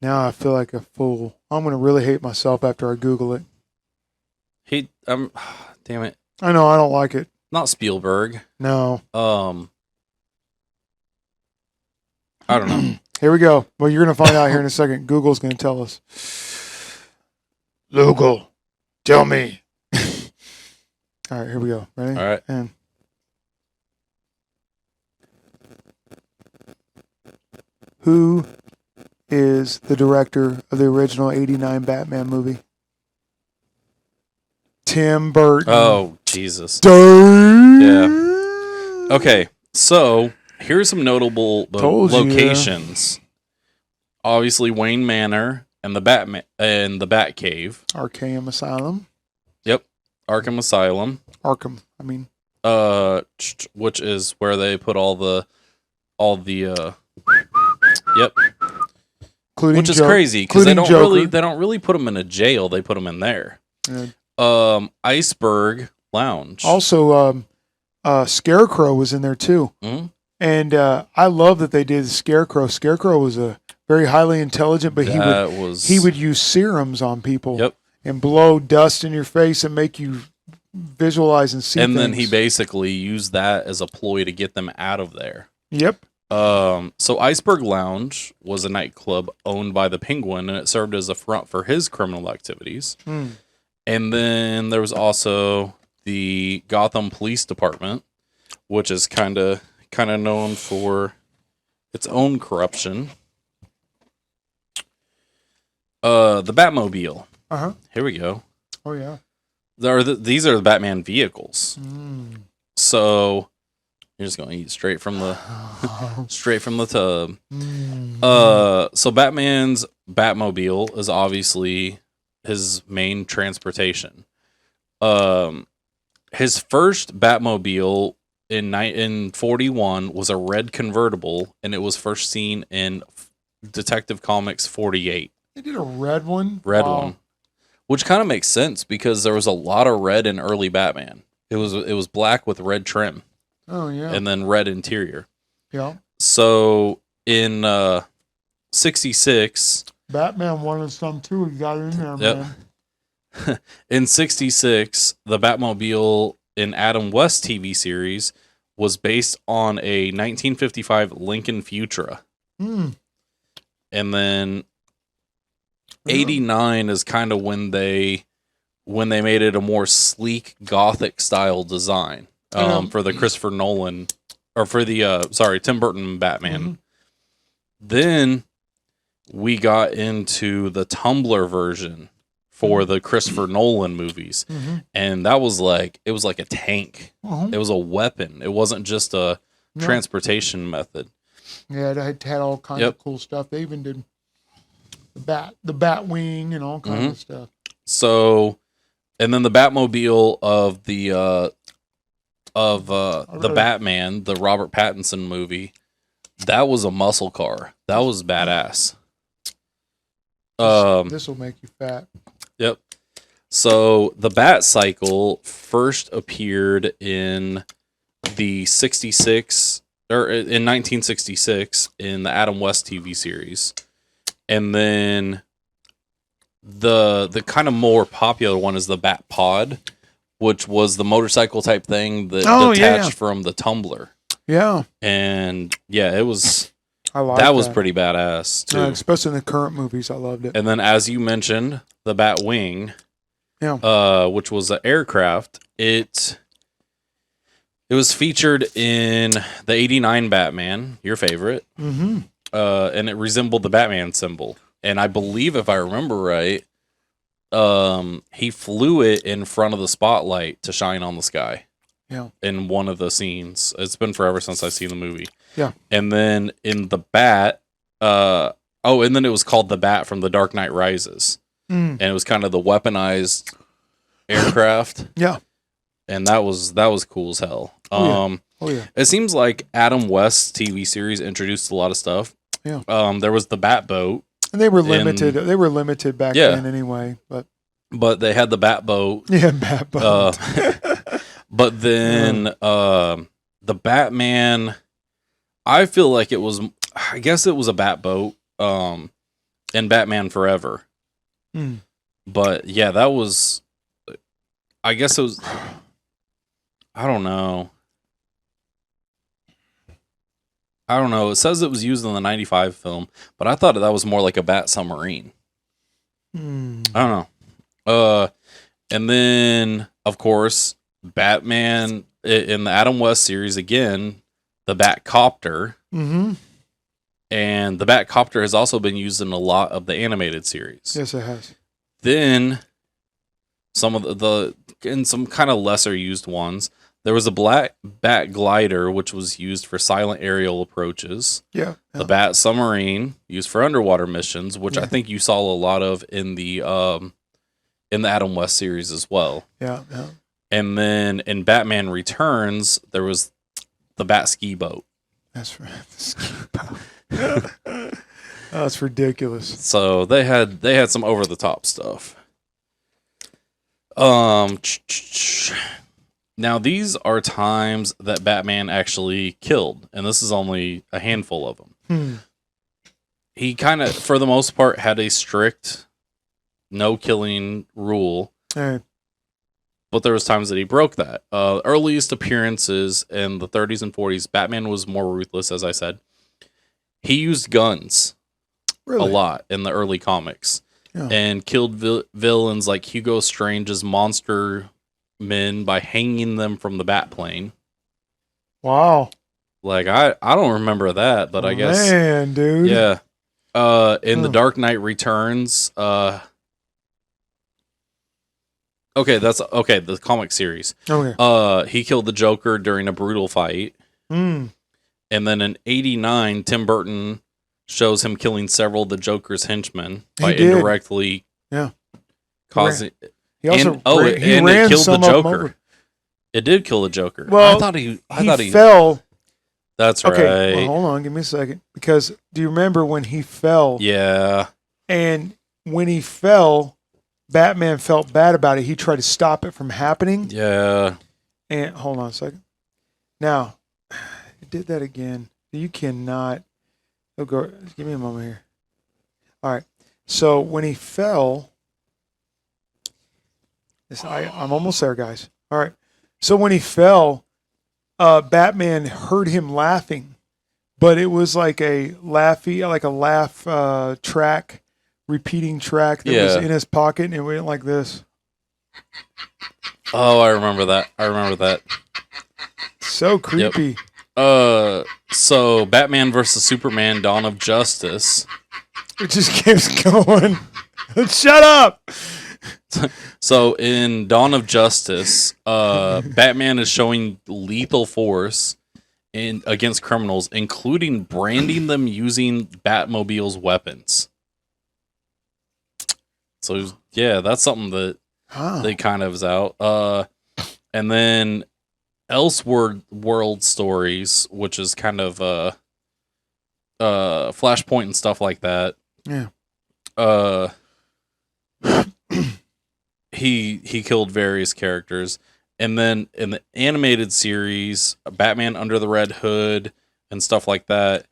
C: Now I feel like a fool. I'm gonna really hate myself after I Google it.
B: Damn it.
C: I know I don't like it.
B: Not Spielberg.
C: No.
B: I don't know.
C: Here we go. Well, you're gonna find out here in a second. Google's gonna tell us. Google, tell me. All right, here we go. Ready?
B: All right.
C: And who is the director of the original '89 Batman movie? Tim Burton.
B: Oh, Jesus.
C: Dang.
B: Yeah. Okay, so here's some notable locations. Obviously, Wayne Manor and the Batcave.
C: Arkham Asylum.
B: Yep, Arkham Asylum. Which is where they put all the yep.
C: Including
B: which is crazy because they don't really put them in a jail. They put them in there.
C: Yeah.
B: Iceberg Lounge.
C: Also, Scarecrow was in there too.
B: Mm-hmm.
C: And I love that they did Scarecrow. Scarecrow was a very highly intelligent, but he would use serums on people.
B: Yep.
C: And blow dust in your face and make you visualize and see. And
B: then he basically used that as a ploy to get them out of there.
C: Yep.
B: So Iceberg Lounge was a nightclub owned by the Penguin, and it served as a front for his criminal activities. And then there was also the Gotham Police Department, which is kind of known for its own corruption. The Batmobile. Here we go.
C: Oh yeah.
B: These are the Batman vehicles. So you're just gonna eat straight from the tub. So Batman's Batmobile is obviously his main transportation. His first Batmobile in 41 was a red convertible, and it was first seen in Detective Comics 48.
C: They did a red one?
B: Red one. Which kind of makes sense because there was a lot of red in early Batman. It was black with red trim.
C: Oh yeah.
B: And then red interior.
C: Yeah.
B: So in 66,
C: Batman wanted some too. He got in there, man.
B: In 66, the Batmobile in Adam West TV series was based on a 1955 Lincoln Futura. And then '89 is kind of when they made it a more sleek Gothic style design for the Christopher Nolan or for the Tim Burton Batman. Then we got into the Tumblr version for the Christopher Nolan movies, and that was like it was like a tank. It was a weapon. It wasn't just a transportation method.
C: Yeah, it had all kinds of cool stuff. They even did the bat wing and all kinds of stuff.
B: So, and then the Batmobile of the Batman, the Robert Pattinson movie, that was a muscle car. That was badass.
C: This will make you fat.
B: Yep. So the Bat Cycle first appeared in the 66 or in 1966 in the Adam West TV series. And then the kind of more popular one is the Bat Pod, which was the motorcycle type thing that detached from the Tumbler.
C: Yeah.
B: And yeah, it was
C: that
B: was pretty badass too.
C: Especially in the current movies, I loved it.
B: And then as you mentioned, the Bat Wing, which was an aircraft, it was featured in the '89 Batman, your favorite. And it resembled the Batman symbol. And I believe, if I remember right, he flew it in front of the spotlight to shine on the sky.
C: Yeah.
B: In one of the scenes. It's been forever since I've seen the movie.
C: Yeah.
B: And then in the Bat, and then it was called the Bat from The Dark Knight Rises. And it was kind of the weaponized aircraft.
C: Yeah.
B: And that was cool as hell. It seems like Adam West's TV series introduced a lot of stuff.
C: Yeah.
B: There was the Bat Boat.
C: And they were limited. They were limited back then anyway.
B: But they had the Bat Boat.
C: Yeah, Bat Boat.
B: But then the Batman, I feel like I guess it was a Bat Boat in Batman Forever. But yeah, that was, I guess it was, I don't know. It says it was used in the '95 film, but I thought that was more like a Bat submarine. I don't know. And then, of course, Batman in the Adam West series again, the Batcopter. And the Batcopter has also been used in a lot of the animated series.
C: Yes, it has.
B: Then some of the in some kind of lesser used ones, there was a black Bat Glider, which was used for silent aerial approaches.
C: Yeah.
B: The Bat Submarine, used for underwater missions, which I think you saw a lot of in the Adam West series as well.
C: Yeah.
B: And then in Batman Returns, there was the Bat Ski Boat.
C: That's right. Ski boat. That's ridiculous.
B: So they had some over the top stuff. Now these are times that Batman actually killed, and this is only a handful of them. He kind of, for the most part, had a strict no killing rule. But there was times that he broke that. Earliest appearances in the 30s and 40s, Batman was more ruthless, as I said. He used guns a lot in the early comics and killed villains like Hugo Strange's monster men by hanging them from the Batplane.
C: Wow.
B: Like, I don't remember that, but I guess...
C: Man, dude.
B: Yeah. In The Dark Knight Returns... the comic series. He killed the Joker during a brutal fight. And then in '89, Tim Burton shows him killing several of the Joker's henchmen by indirectly causing.
C: He also
B: it killed the Joker. It did kill the Joker.
C: Well,
B: I thought he
C: fell.
B: That's
C: right.
B: right.
C: Well, hold on, give me a second. Because do you remember when he fell?
B: Yeah.
C: And when he fell, Batman felt bad about it. He tried to stop it from happening.
B: Yeah.
C: And hold on a second. Now, it did that again. You cannot. Oh, go. Give me a moment here. All right. So when he fell, I'm almost there, guys. All right. So when he fell, Batman heard him laughing, but it was like a laugh track repeating track that was in his pocket, and it went like this.
B: Oh, I remember that.
C: So creepy.
B: Yep. So Batman versus Superman: Dawn of Justice.
C: It just keeps going. Shut up.
B: So in Dawn of Justice, Batman is showing lethal force against criminals, including branding them using Batmobile's weapons. So yeah, that's something that they kind of is out. And then Elseworld Stories, which is kind of Flashpoint and stuff like that.
C: Yeah.
B: He killed various characters. And then in the animated series, Batman Under the Red Hood and stuff like that,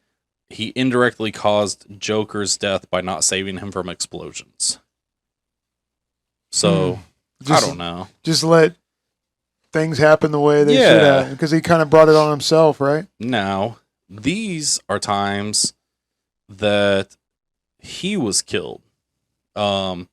B: he indirectly caused Joker's death by not saving him from explosions. So, I don't know.
C: Just let things happen the way they should have. Because he kind of brought it on himself, right?
B: Now, these are times that he was killed. The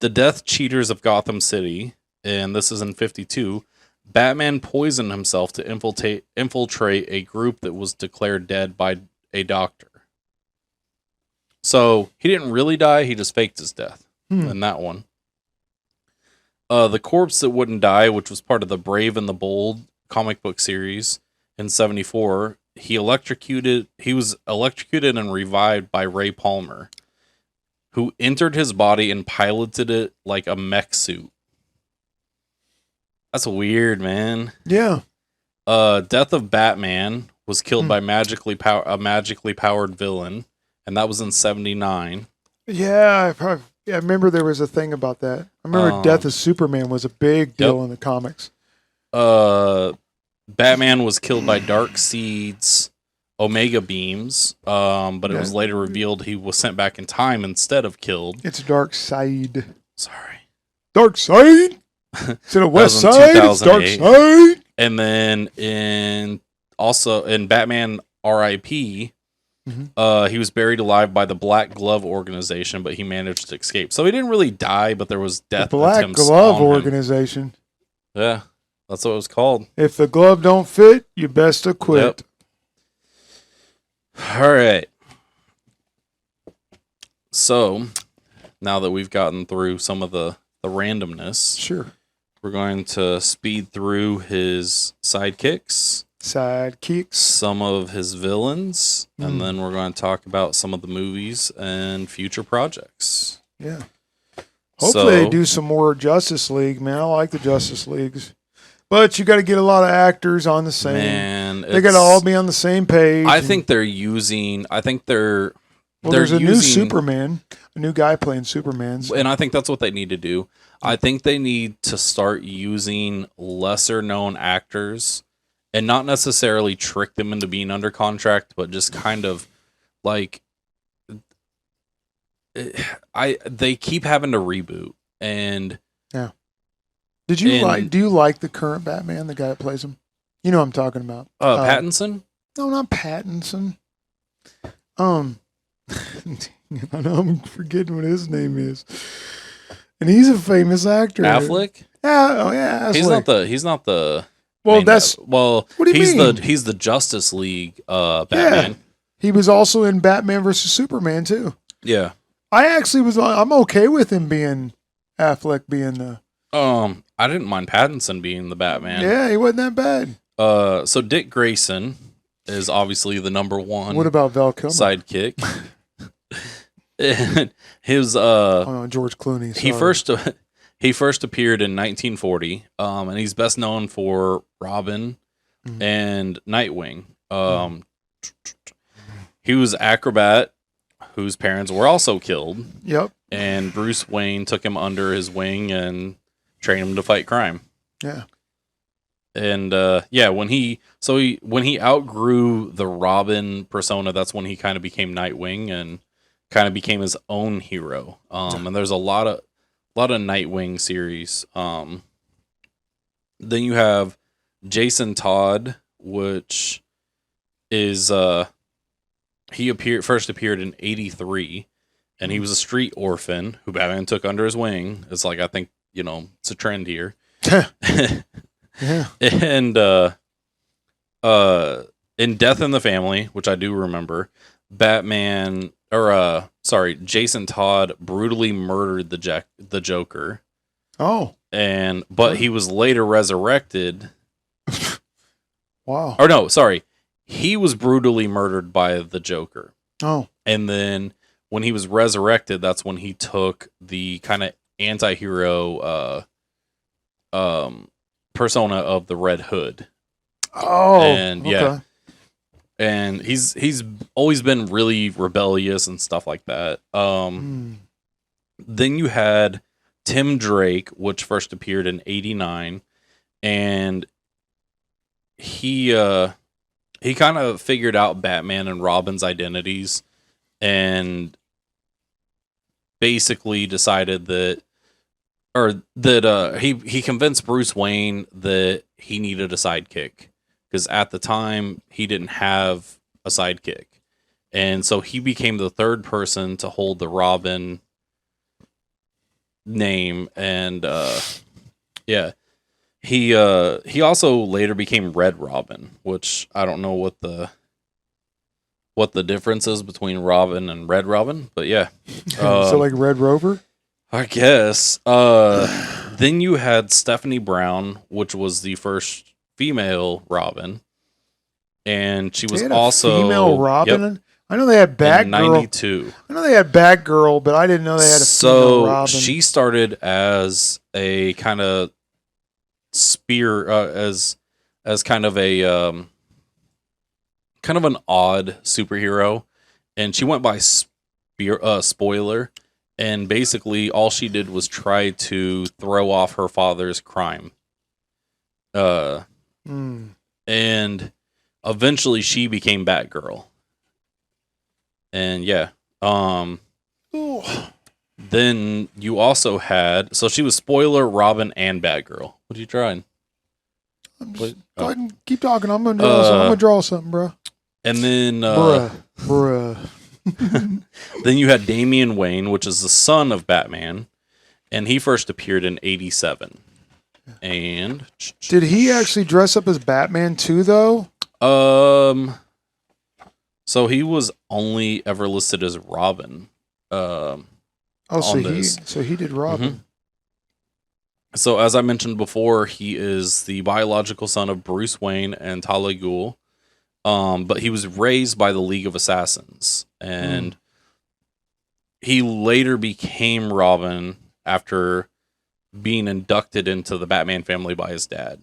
B: Death Cheaters of Gotham City, and this is in 52, Batman poisoned himself to infiltrate a group that was declared dead by a doctor. So he didn't really die, he just faked his death in that one. The Corpse That Wouldn't Die, which was part of the Brave and the Bold comic book series in 74, he was electrocuted and revived by Ray Palmer, who entered his body and piloted it like a mech suit. That's weird, man.
C: Yeah.
B: Death of Batman was killed by a magically powered villain, and that was in 79.
C: Yeah, I remember there was a thing about that. I remember Death of Superman was a big deal in the comics.
B: Batman was killed by Darkseid's Omega beams, but it was later revealed he was sent back in time instead of killed.
C: It's Darkseid.
B: Sorry.
C: Darkseid? It's in the West Side. It's Darkseid.
B: And then in Batman R.I.P., he was buried alive by the Black Glove Organization, but he managed to escape. So he didn't really die, but there was death attempts
C: Black Glove
B: on him.
C: Organization.
B: Yeah, that's what it was called.
C: If the glove don't fit, you best to quit.
B: Yep. All right. So now that we've gotten through some of the randomness,
C: sure,
B: we're going to speed through his sidekicks, some of his villains, and then we're going to talk about some of the movies and future projects.
C: Yeah. Hopefully they do some more Justice League, man. I like the Justice Leagues. But you got to get a lot of actors on the same.
B: Man,
C: they got to all be on the same page.
B: I think they're using.
C: There's a new Superman, a new guy playing Superman.
B: And I think that's what they need to do. I think they need to start using lesser known actors and not necessarily trick them into being under contract, but just kind of like they keep having to reboot. And
C: yeah. Do you like the current Batman, the guy that plays him? You know what I'm talking about.
B: Pattinson?
C: No, not Pattinson. I know I'm forgetting what his name is. And he's a famous actor.
B: Affleck?
C: Yeah,
B: Affleck. He's not the
C: Well, that's
B: what do you mean? He's the Justice League Batman.
C: Yeah. He was also in Batman versus Superman too.
B: Yeah.
C: I'm okay with him being Affleck being the
B: I didn't mind Pattinson being the Batman.
C: Yeah, he wasn't that bad.
B: So Dick Grayson is obviously the number one.
C: What about Val Kilmer?
B: Sidekick. And his
C: George Clooney. Sorry.
B: He first appeared in 1940, and he's best known for Robin and Nightwing. He was Acrobat, whose parents were also killed.
C: Yep.
B: And Bruce Wayne took him under his wing and trained him to fight crime.
C: Yeah.
B: And when he outgrew the Robin persona, that's when he kind of became Nightwing and kind of became his own hero. And there's a lot of Nightwing series. Then you have Jason Todd, which is he first appeared in 83, and he was a street orphan who Batman took under his wing. It's like, I think, it's a trend here.
C: Yeah.
B: And in Death in the Family, which I do remember, Jason Todd brutally murdered the Joker.
C: Oh.
B: But he was later resurrected.
C: Wow.
B: Or no, sorry. He was brutally murdered by the Joker.
C: Oh.
B: And then when he was resurrected, that's when he took the kind of anti-hero persona of the Red Hood.
C: Oh.
B: And yeah.
C: Okay.
B: And he's always been really rebellious and stuff like that. Then you had Tim Drake, which first appeared in '89, and he kind of figured out Batman and Robin's identities, and basically decided that he convinced Bruce Wayne that he needed a sidekick, because at the time he didn't have a sidekick, and so he became the third person to hold the Robin name. And yeah, he also later became Red Robin, which I don't know what the difference is between Robin and Red Robin, but yeah.
C: So like Red Rover?
B: I guess. Then you had Stephanie Brown, which was the first female Robin, and she was also
C: female Robin.
B: Yep,
C: I know they had Batgirl.
B: in '92.
C: I know they had Batgirl, but I didn't know they had a female Robin.
B: So she started as a kind of spear, as kind of a kind of an odd superhero, and she went by Spoiler. And basically, all she did was try to throw off her father's crime. And eventually, she became Batgirl. And yeah, then you also had, so she was Spoiler, Robin, and Batgirl. What are you trying?
C: Go ahead and keep talking. I'm gonna draw something, bro.
B: And then,
C: bruh.
B: then you had Damian Wayne, which is the son of Batman, and he first appeared in '87. And
C: did he actually dress up as Batman too, though?
B: So he was only ever listed as Robin.
C: So he did Robin.
B: Mm-hmm. So as I mentioned before, he is the biological son of Bruce Wayne and Talia Ghul. But he was raised by the League of Assassins, and he later became Robin after being inducted into the Batman family by his dad.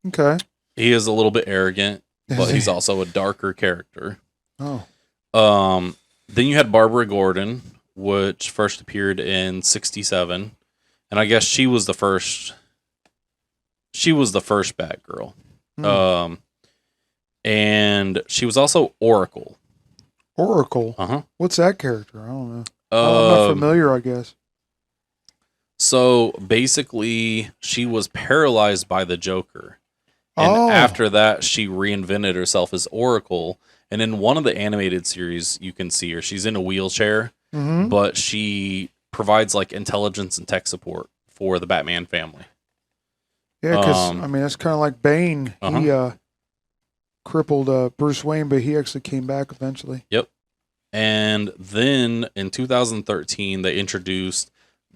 C: Okay.
B: He is a little bit arrogant, but he's also a darker character.
C: Oh.
B: Then you had Barbara Gordon, which first appeared in '67, and I guess she was the first Batgirl. And she was also Oracle.
C: Oracle?
B: Uh-huh.
C: What's that character? I don't know. I'm not familiar, I guess.
B: So basically, she was paralyzed by the Joker. And after that, she reinvented herself as Oracle. And in one of the animated series, you can see her. She's in a wheelchair, but she provides like intelligence and tech support for the Batman family.
C: Yeah, because that's kind of like Bane. He crippled Bruce Wayne, but he actually came back eventually.
B: Yep. And then in 2013, they introduced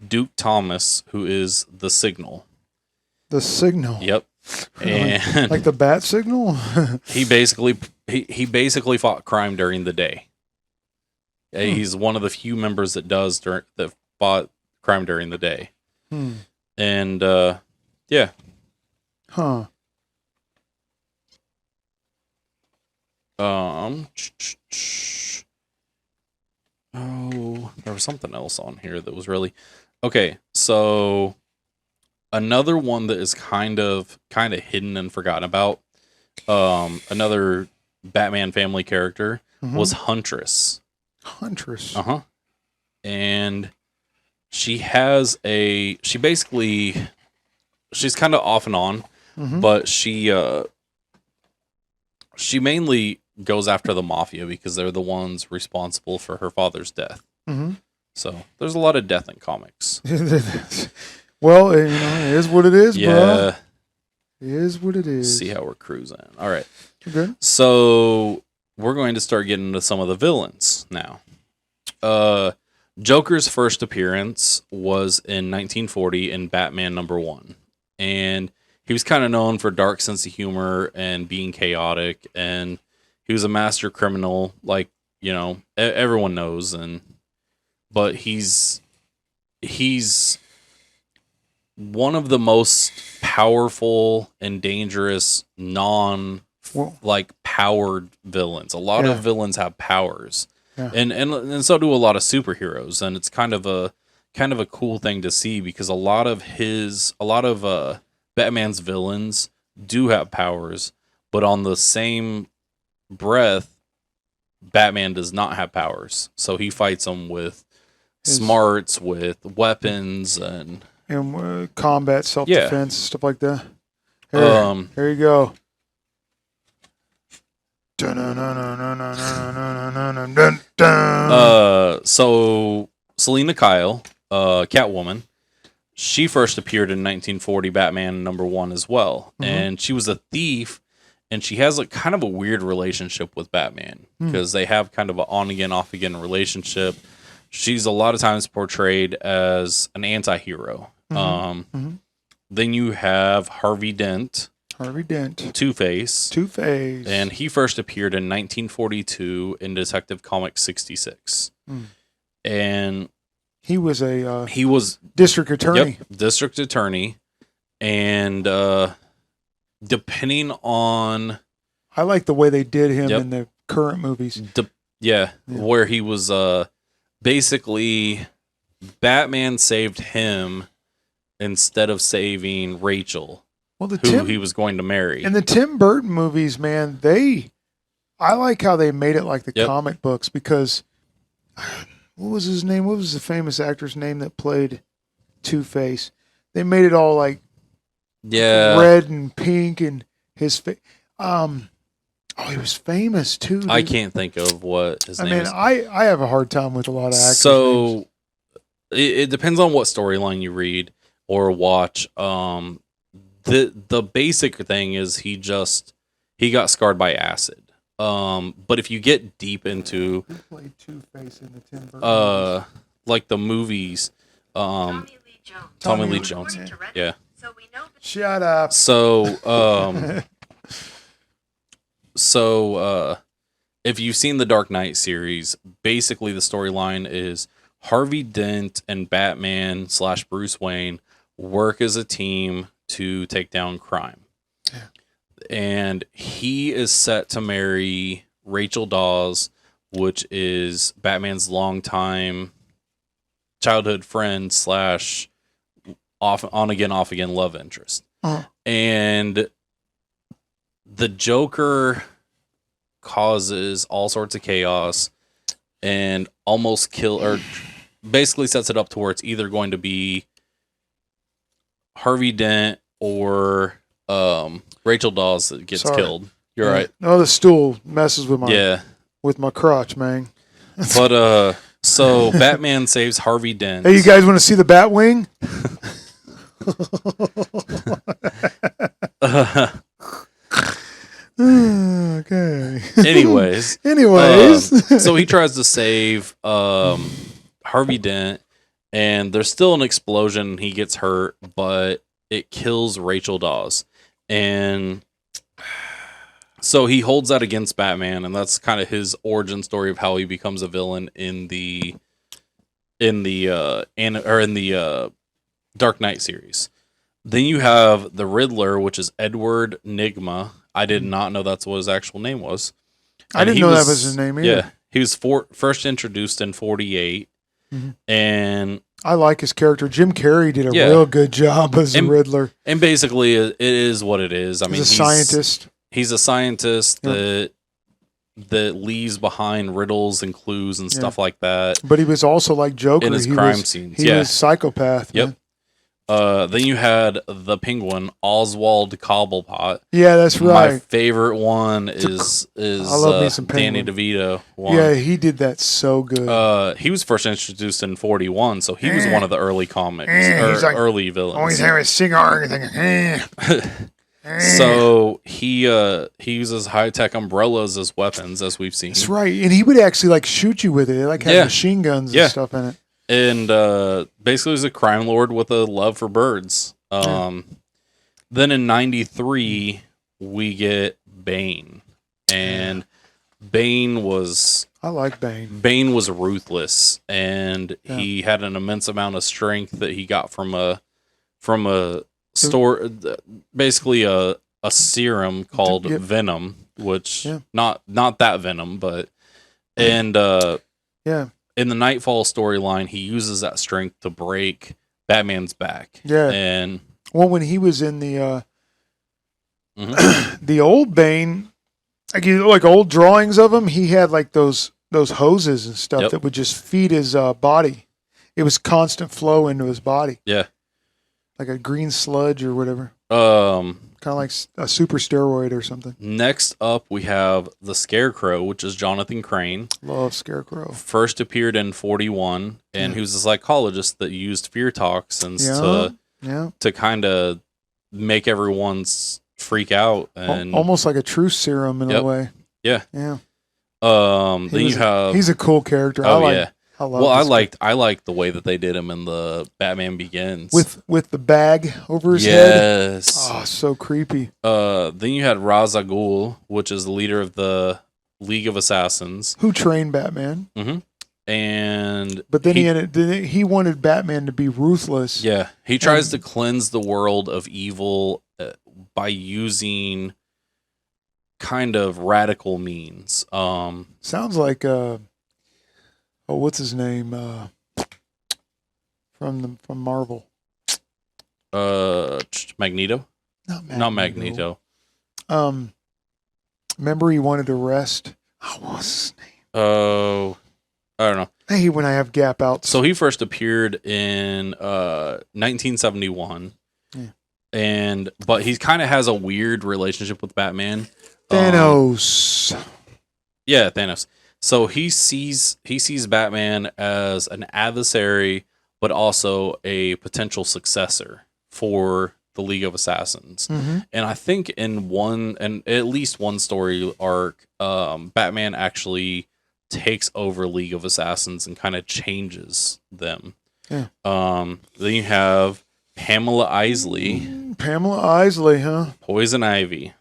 B: Duke Thomas, who is the Signal.
C: The Signal.
B: Yep. And
C: like the Bat Signal.
B: he basically fought crime during the day. He's one of the few members that fought crime during the day. And yeah.
C: Huh.
B: There was something else on here that was really okay. So another one that is kind of hidden and forgotten about, another Batman family character was Huntress.
C: Huntress.
B: And she's kind of off and on, but she mainly goes after the mafia because they're the ones responsible for her father's death.
C: Mm-hmm.
B: So there's a lot of death in comics.
C: Well, you know, it is what it is,
B: Yeah.
C: bro. It is what it is.
B: See how we're cruising. All right.
C: Okay.
B: So we're going to start getting into some of the villains now. Joker's first appearance was in 1940 in Batman #1. And he was kind of known for dark sense of humor and being chaotic. And he was a master criminal, like, you know, everyone knows. But he's one of the most powerful and dangerous powered villains. A lot of villains have powers. Yeah. And so do a lot of superheroes, and it's kind of a cool thing to see because a lot of Batman's villains do have powers, but on the same breath, Batman does not have powers. So he fights them with smarts, with weapons, and
C: combat, self-defense, stuff like that. Here you go.
B: So Selina Kyle, Catwoman, she first appeared in 1940 Batman #1 as well, and she was a thief, and she has kind of a weird relationship with Batman because they have kind of an on again, off again relationship. She's a lot of times portrayed as an anti-hero. Then you have Harvey Dent, Two-Face. And he first appeared in 1942 in Detective Comics 66. And
C: he was district attorney.
B: Yep, district attorney. And depending on...
C: I like the way they did him in the current movies.
B: Where he was basically... Batman saved him instead of saving Rachel.
C: Well,
B: who he was going to marry.
C: In the Tim Burton movies, man, I like how they made it like the comic books because what was his name? What was the famous actor's name that played Two-Face? They made it all like red and pink and his face. He was famous too.
B: I can't think of what his name is.
C: I have a hard time with a lot of actors.
B: So
C: names.
B: It depends on what storyline you read or watch. The basic thing is he got scarred by acid. But if you get deep into
C: who played Two-Face in the Tim Burton
B: like the movies, Tommy Lee Jones. Yeah.
C: Shut up.
B: So if you've seen the Dark Knight series, basically the storyline is Harvey Dent and Batman / Bruce Wayne work as a team to take down crime. Yeah. And he is set to marry Rachel Dawes, which is Batman's longtime childhood friend / on again, off again love interest. And the Joker causes all sorts of chaos and almost basically sets it up to where it's either going to be Harvey Dent or Rachel Dawes that gets killed. You're right.
C: No, the stool messes with my crotch, man.
B: But so Batman saves Harvey Dent.
C: Hey, you guys want to see the Batwing? Okay.
B: Anyways. So he tries to save Harvey Dent, and there's still an explosion. He gets hurt, but it kills Rachel Dawes. And so he holds that against Batman, and that's kind of his origin story of how he becomes a villain in the Dark Knight series. Then you have the Riddler, which is Edward Nygma. I did not know that's what his actual name was.
C: I didn't know that was his name either.
B: Yeah, he was first introduced in 1948. And
C: I like his character. Jim Carrey did a real good job as the Riddler.
B: And basically, it is what it is. I mean,
C: he's a scientist.
B: He's a scientist that leaves behind riddles and clues and stuff like that.
C: But he was also like Joker.
B: In his crime scenes.
C: He was a psychopath.
B: Yep.
C: Man.
B: Then you had the Penguin, Oswald Cobblepot.
C: Yeah, that's
B: My
C: right.
B: favorite one is
C: I love me some
B: Danny
C: Penguin.
B: DeVito one.
C: Yeah, he did that so good.
B: He was first introduced in 41, so he was one of the early comics
C: He's like,
B: early villains.
C: always have a cigar and everything.
B: So he uses high tech umbrellas as weapons, as we've seen.
C: That's right, and he would actually like shoot you with it. It like had machine guns and stuff in it.
B: And basically, he's a crime lord with a love for birds. Then in '93, we get Bane, and Bane was
C: I like Bane.
B: Bane was ruthless, and he had an immense amount of strength that he got from a store, basically a serum called Venom, which not that Venom, but and in the Nightfall storyline, he uses that strength to break Batman's back.
C: Yeah,
B: and
C: when he was in the the old Bane, like old drawings of him, he had like those hoses and stuff that would just feed his body. It was constant flow into his body.
B: Yeah,
C: like a green sludge or whatever. Kind of like a super steroid or something.
B: Next up, we have the Scarecrow, which is Jonathan Crane.
C: Love Scarecrow.
B: First appeared in 41, and he was a psychologist that used fear toxins to kind of make everyone's freak out, and
C: almost like a truth serum in a way.
B: Yeah.
C: Yeah.
B: He's
C: a cool character.
B: I liked the way that they did him in the Batman Begins
C: with the bag over his head.
B: Yes.
C: Oh, so creepy.
B: Then you had Ra's al Ghul, which is the leader of the League of Assassins,
C: who trained Batman.
B: And
C: but then he wanted Batman to be ruthless.
B: Yeah, he tries to cleanse the world of evil by using kind of radical means.
C: Sounds like what's his name? From Marvel.
B: Magneto? Not Magneto.
C: Remember he wanted to rest? What was his name?
B: Oh, I don't know.
C: I hate when I have gap outs.
B: So he first appeared in 1971. But he kind of has a weird relationship with Batman.
C: Thanos.
B: Thanos. So he sees Batman as an adversary, but also a potential successor for the League of Assassins. And I think in at least one story arc, Batman actually takes over League of Assassins and kind of changes them. Then you have Pamela Isley.
C: Pamela Isley, huh?
B: Poison Ivy.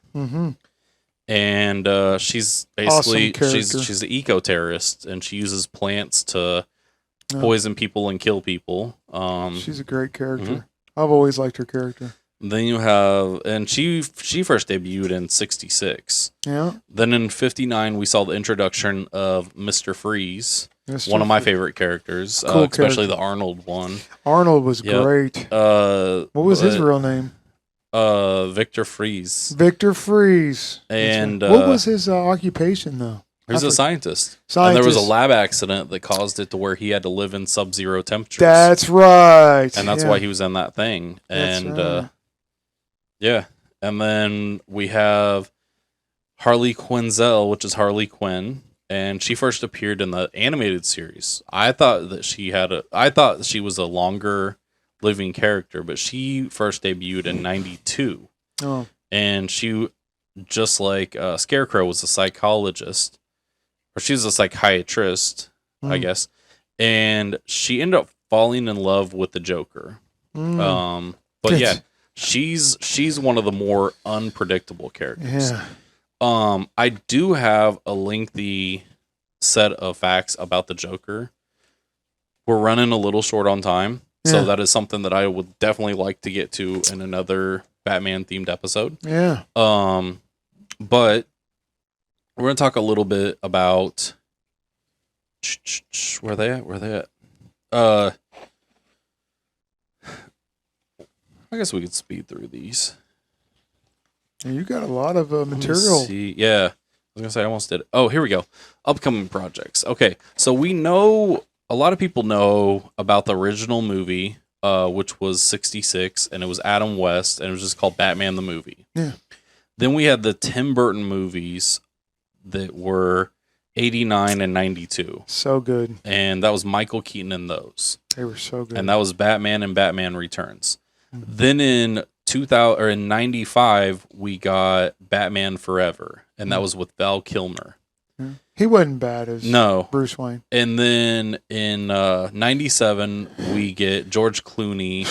B: And she's basically she's an eco-terrorist, and she uses plants to poison people and kill people.
C: She's a great character. I've always liked her character.
B: Then you have, and she first debuted in 66. Yeah. Then in 59, we saw the introduction of Mr. Freeze, one of my favorite characters, especially the Arnold one.
C: Arnold was great. What was his real name?
B: Victor Freeze.
C: Victor Freeze.
B: And
C: what was his occupation though?
B: He was a scientist. And there was a lab accident that caused it to where he had to live in sub-zero temperatures.
C: That's right.
B: And that's why he was in that thing. And and then we have Harley Quinzel, which is Harley Quinn, and she first appeared in the animated series. I thought that she was a longer living character, but she first debuted in 92. And she, just like Scarecrow, was a psychologist, or she was a psychiatrist, I guess, and she ended up falling in love with the Joker. But she's one of the more unpredictable characters. I do have a lengthy set of facts about the Joker. We're running a little short on time. So that is something that I would definitely like to get to in another Batman themed episode. But we're going to talk a little bit about where they at? I guess we could speed through these.
C: You got a lot of material.
B: Yeah. I was going to say I almost did it. Oh, here we go. Upcoming projects. Okay. So we know, a lot of people know about the original movie which was 66, and it was Adam West, and it was just called Batman the Movie.
C: Yeah.
B: Then we had the Tim Burton movies that were 89 and 92.
C: So good.
B: And that was Michael Keaton in those.
C: They were so good.
B: And that was Batman and Batman Returns. Then in 2000 or in 95 we got Batman Forever, and that was with Val Kilmer.
C: He wasn't bad as
B: No.
C: Bruce Wayne.
B: And then in 97 we get George Clooney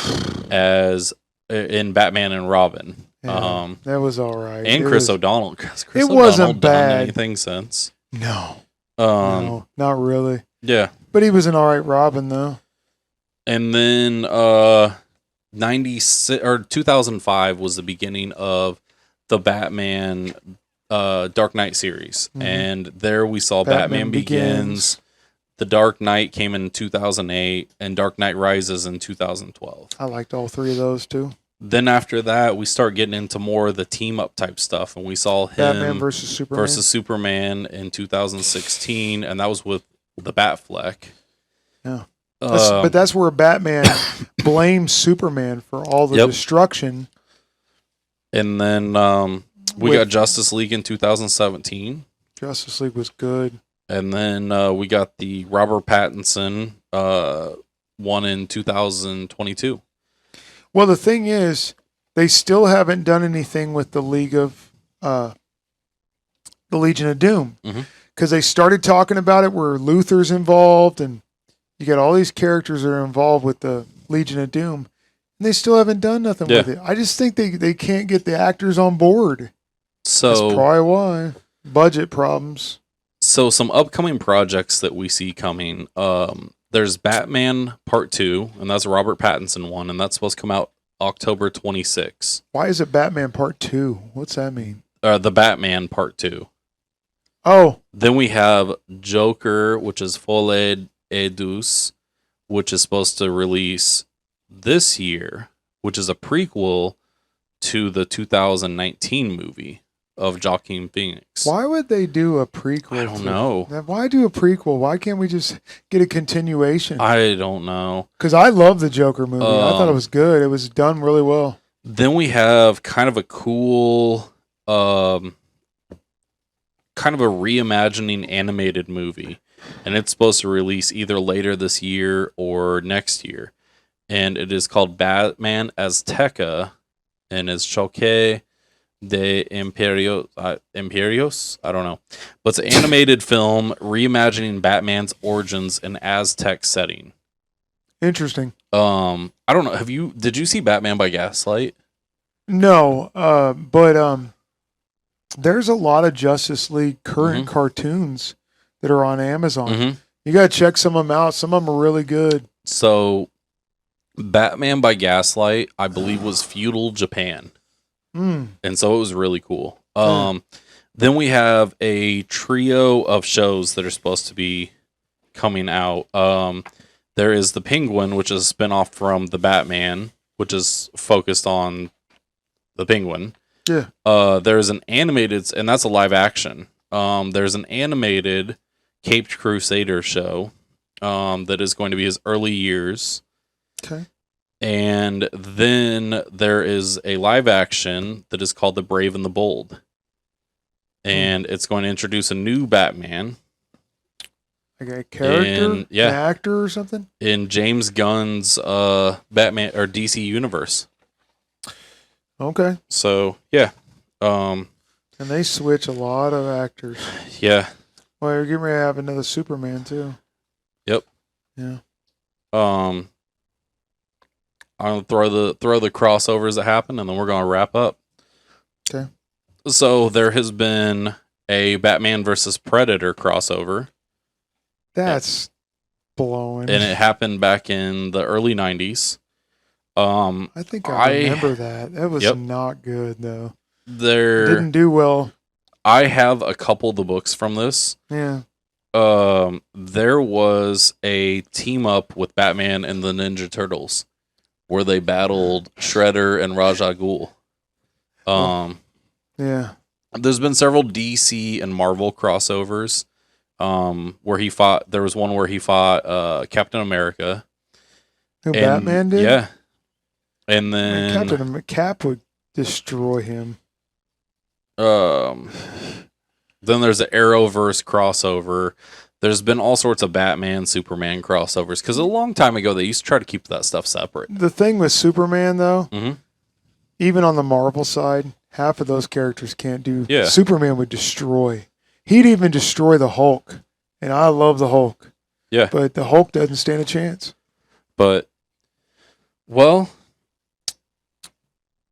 B: as in Batman and Robin.
C: Yeah, that was all right.
B: And Chris O'Donnell. Chris
C: it
B: O'Donnell
C: wasn't bad.
B: done anything since.
C: No. No, not really.
B: Yeah.
C: But he was an all right Robin, though.
B: And then 96 or 2005 was the beginning of the Batman Dark Knight series. And there we saw Batman Begins. The Dark Knight came in 2008, and Dark Knight Rises in 2012.
C: I liked all three of those, too.
B: Then after that, we start getting into more of the team-up type stuff, and we saw him
C: Batman versus
B: Superman in 2016, and that was with the Batfleck.
C: Yeah. But that's where Batman blames Superman for all the destruction.
B: And then we got Justice League in 2017.
C: Justice League was good.
B: And then we got the Robert Pattinson one in 2022.
C: Well, the thing is, they still haven't done anything with the Legion of Doom, because they started talking about it where Luthor's involved, and you got all these characters that are involved with the Legion of Doom, and they still haven't done nothing with it. I just think they can't get the actors on board.
B: So
C: that's probably why. Budget problems.
B: So some upcoming projects that we see coming. There's Batman Part 2, and that's a Robert Pattinson one, and that's supposed to come out October 26.
C: Why is it Batman Part 2? What's that mean?
B: The Batman Part 2.
C: Oh.
B: Then we have Joker, which is Folie et Douce, which is supposed to release this year, which is a prequel to the 2019 movie of Joaquin Phoenix.
C: Why would they do a prequel?
B: I don't know.
C: Why do a prequel? Why can't we just get a continuation?
B: I don't know.
C: Because I love the Joker movie. I thought it was good. It was done really well.
B: Then we have kind of a cool, kind of a reimagining animated movie. And it's supposed to release either later this year or next year. And it is called Batman Azteca, and it's Choque de Imperios, I don't know, but it's an animated film reimagining Batman's origins in Aztec setting.
C: Interesting.
B: I don't know. Did you see Batman by Gaslight?
C: No, but there's a lot of Justice League current cartoons that are on Amazon. You gotta check some of them out. Some of them are really good.
B: So, Batman by Gaslight, I believe, was feudal Japan. And so it was really cool. Then we have a trio of shows that are supposed to be coming out. There is The Penguin, which is a spinoff from The Batman, which is focused on the Penguin.
C: Yeah.
B: There's an animated, and that's a live action. There's an animated Caped Crusader show that is going to be his early years.
C: Okay.
B: And then there is a live action that is called The Brave and the Bold. And it's going to introduce a new Batman.
C: Like a character?
B: An
C: actor or something?
B: In James Gunn's Batman or DC universe.
C: Okay.
B: So, yeah.
C: And they switch a lot of actors.
B: Yeah.
C: Well, you're getting ready to have another Superman, too.
B: Yep.
C: Yeah.
B: I'll throw the crossovers that happen, and then we're going to wrap up.
C: Okay.
B: So there has been a Batman versus Predator crossover.
C: That's blowing.
B: And it happened back in the early 90s.
C: I think I remember that. That was not good, though. It didn't do well.
B: I have a couple of the books from this.
C: Yeah.
B: There was a team up with Batman and the Ninja Turtles where they battled Shredder and Ra's al Ghul.
C: Yeah.
B: There's been several DC and Marvel crossovers where he fought. There was one where he fought Captain America.
C: Who Batman did?
B: Yeah. And
C: Man,
B: then
C: Cap would destroy him.
B: then there's the Arrowverse crossover. There's been all sorts of Batman, Superman crossovers because a long time ago they used to try to keep that stuff separate.
C: The thing with Superman, though,
B: Mm-hmm.
C: even on the Marvel side, half of those characters can't do.
B: Yeah.
C: Superman would destroy. He'd even destroy the Hulk, and I love the Hulk.
B: Yeah.
C: But the Hulk doesn't stand a chance.
B: But, well,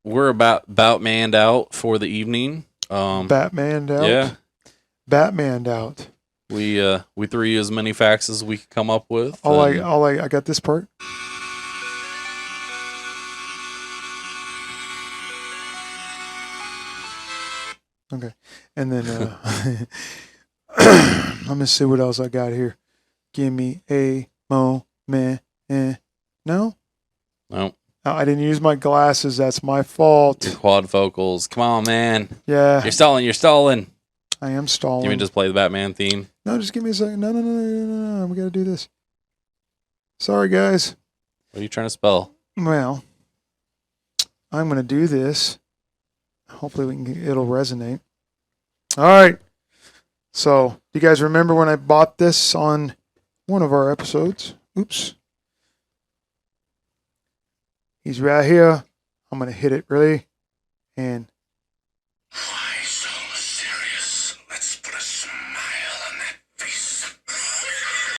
B: we're about manned out for the evening.
C: Batmaned out.
B: Yeah.
C: Batmaned out.
B: We threw you as many facts as we could come up with.
C: I got this part. Okay, and then let me see what else I got here. Give me a moment. No,
B: No.
C: I didn't use my glasses. That's my fault.
B: Your quad vocals. Come on, man.
C: Yeah,
B: You're stalling.
C: I am stalling.
B: You mean just play the Batman theme?
C: No, just give me a second. No. We got to do this. Sorry, guys.
B: What are you trying to spell?
C: Well, I'm going to do this. Hopefully it'll resonate. All right. So, do you guys remember when I bought this on one of our episodes? Oops. He's right here. I'm going to hit it really. And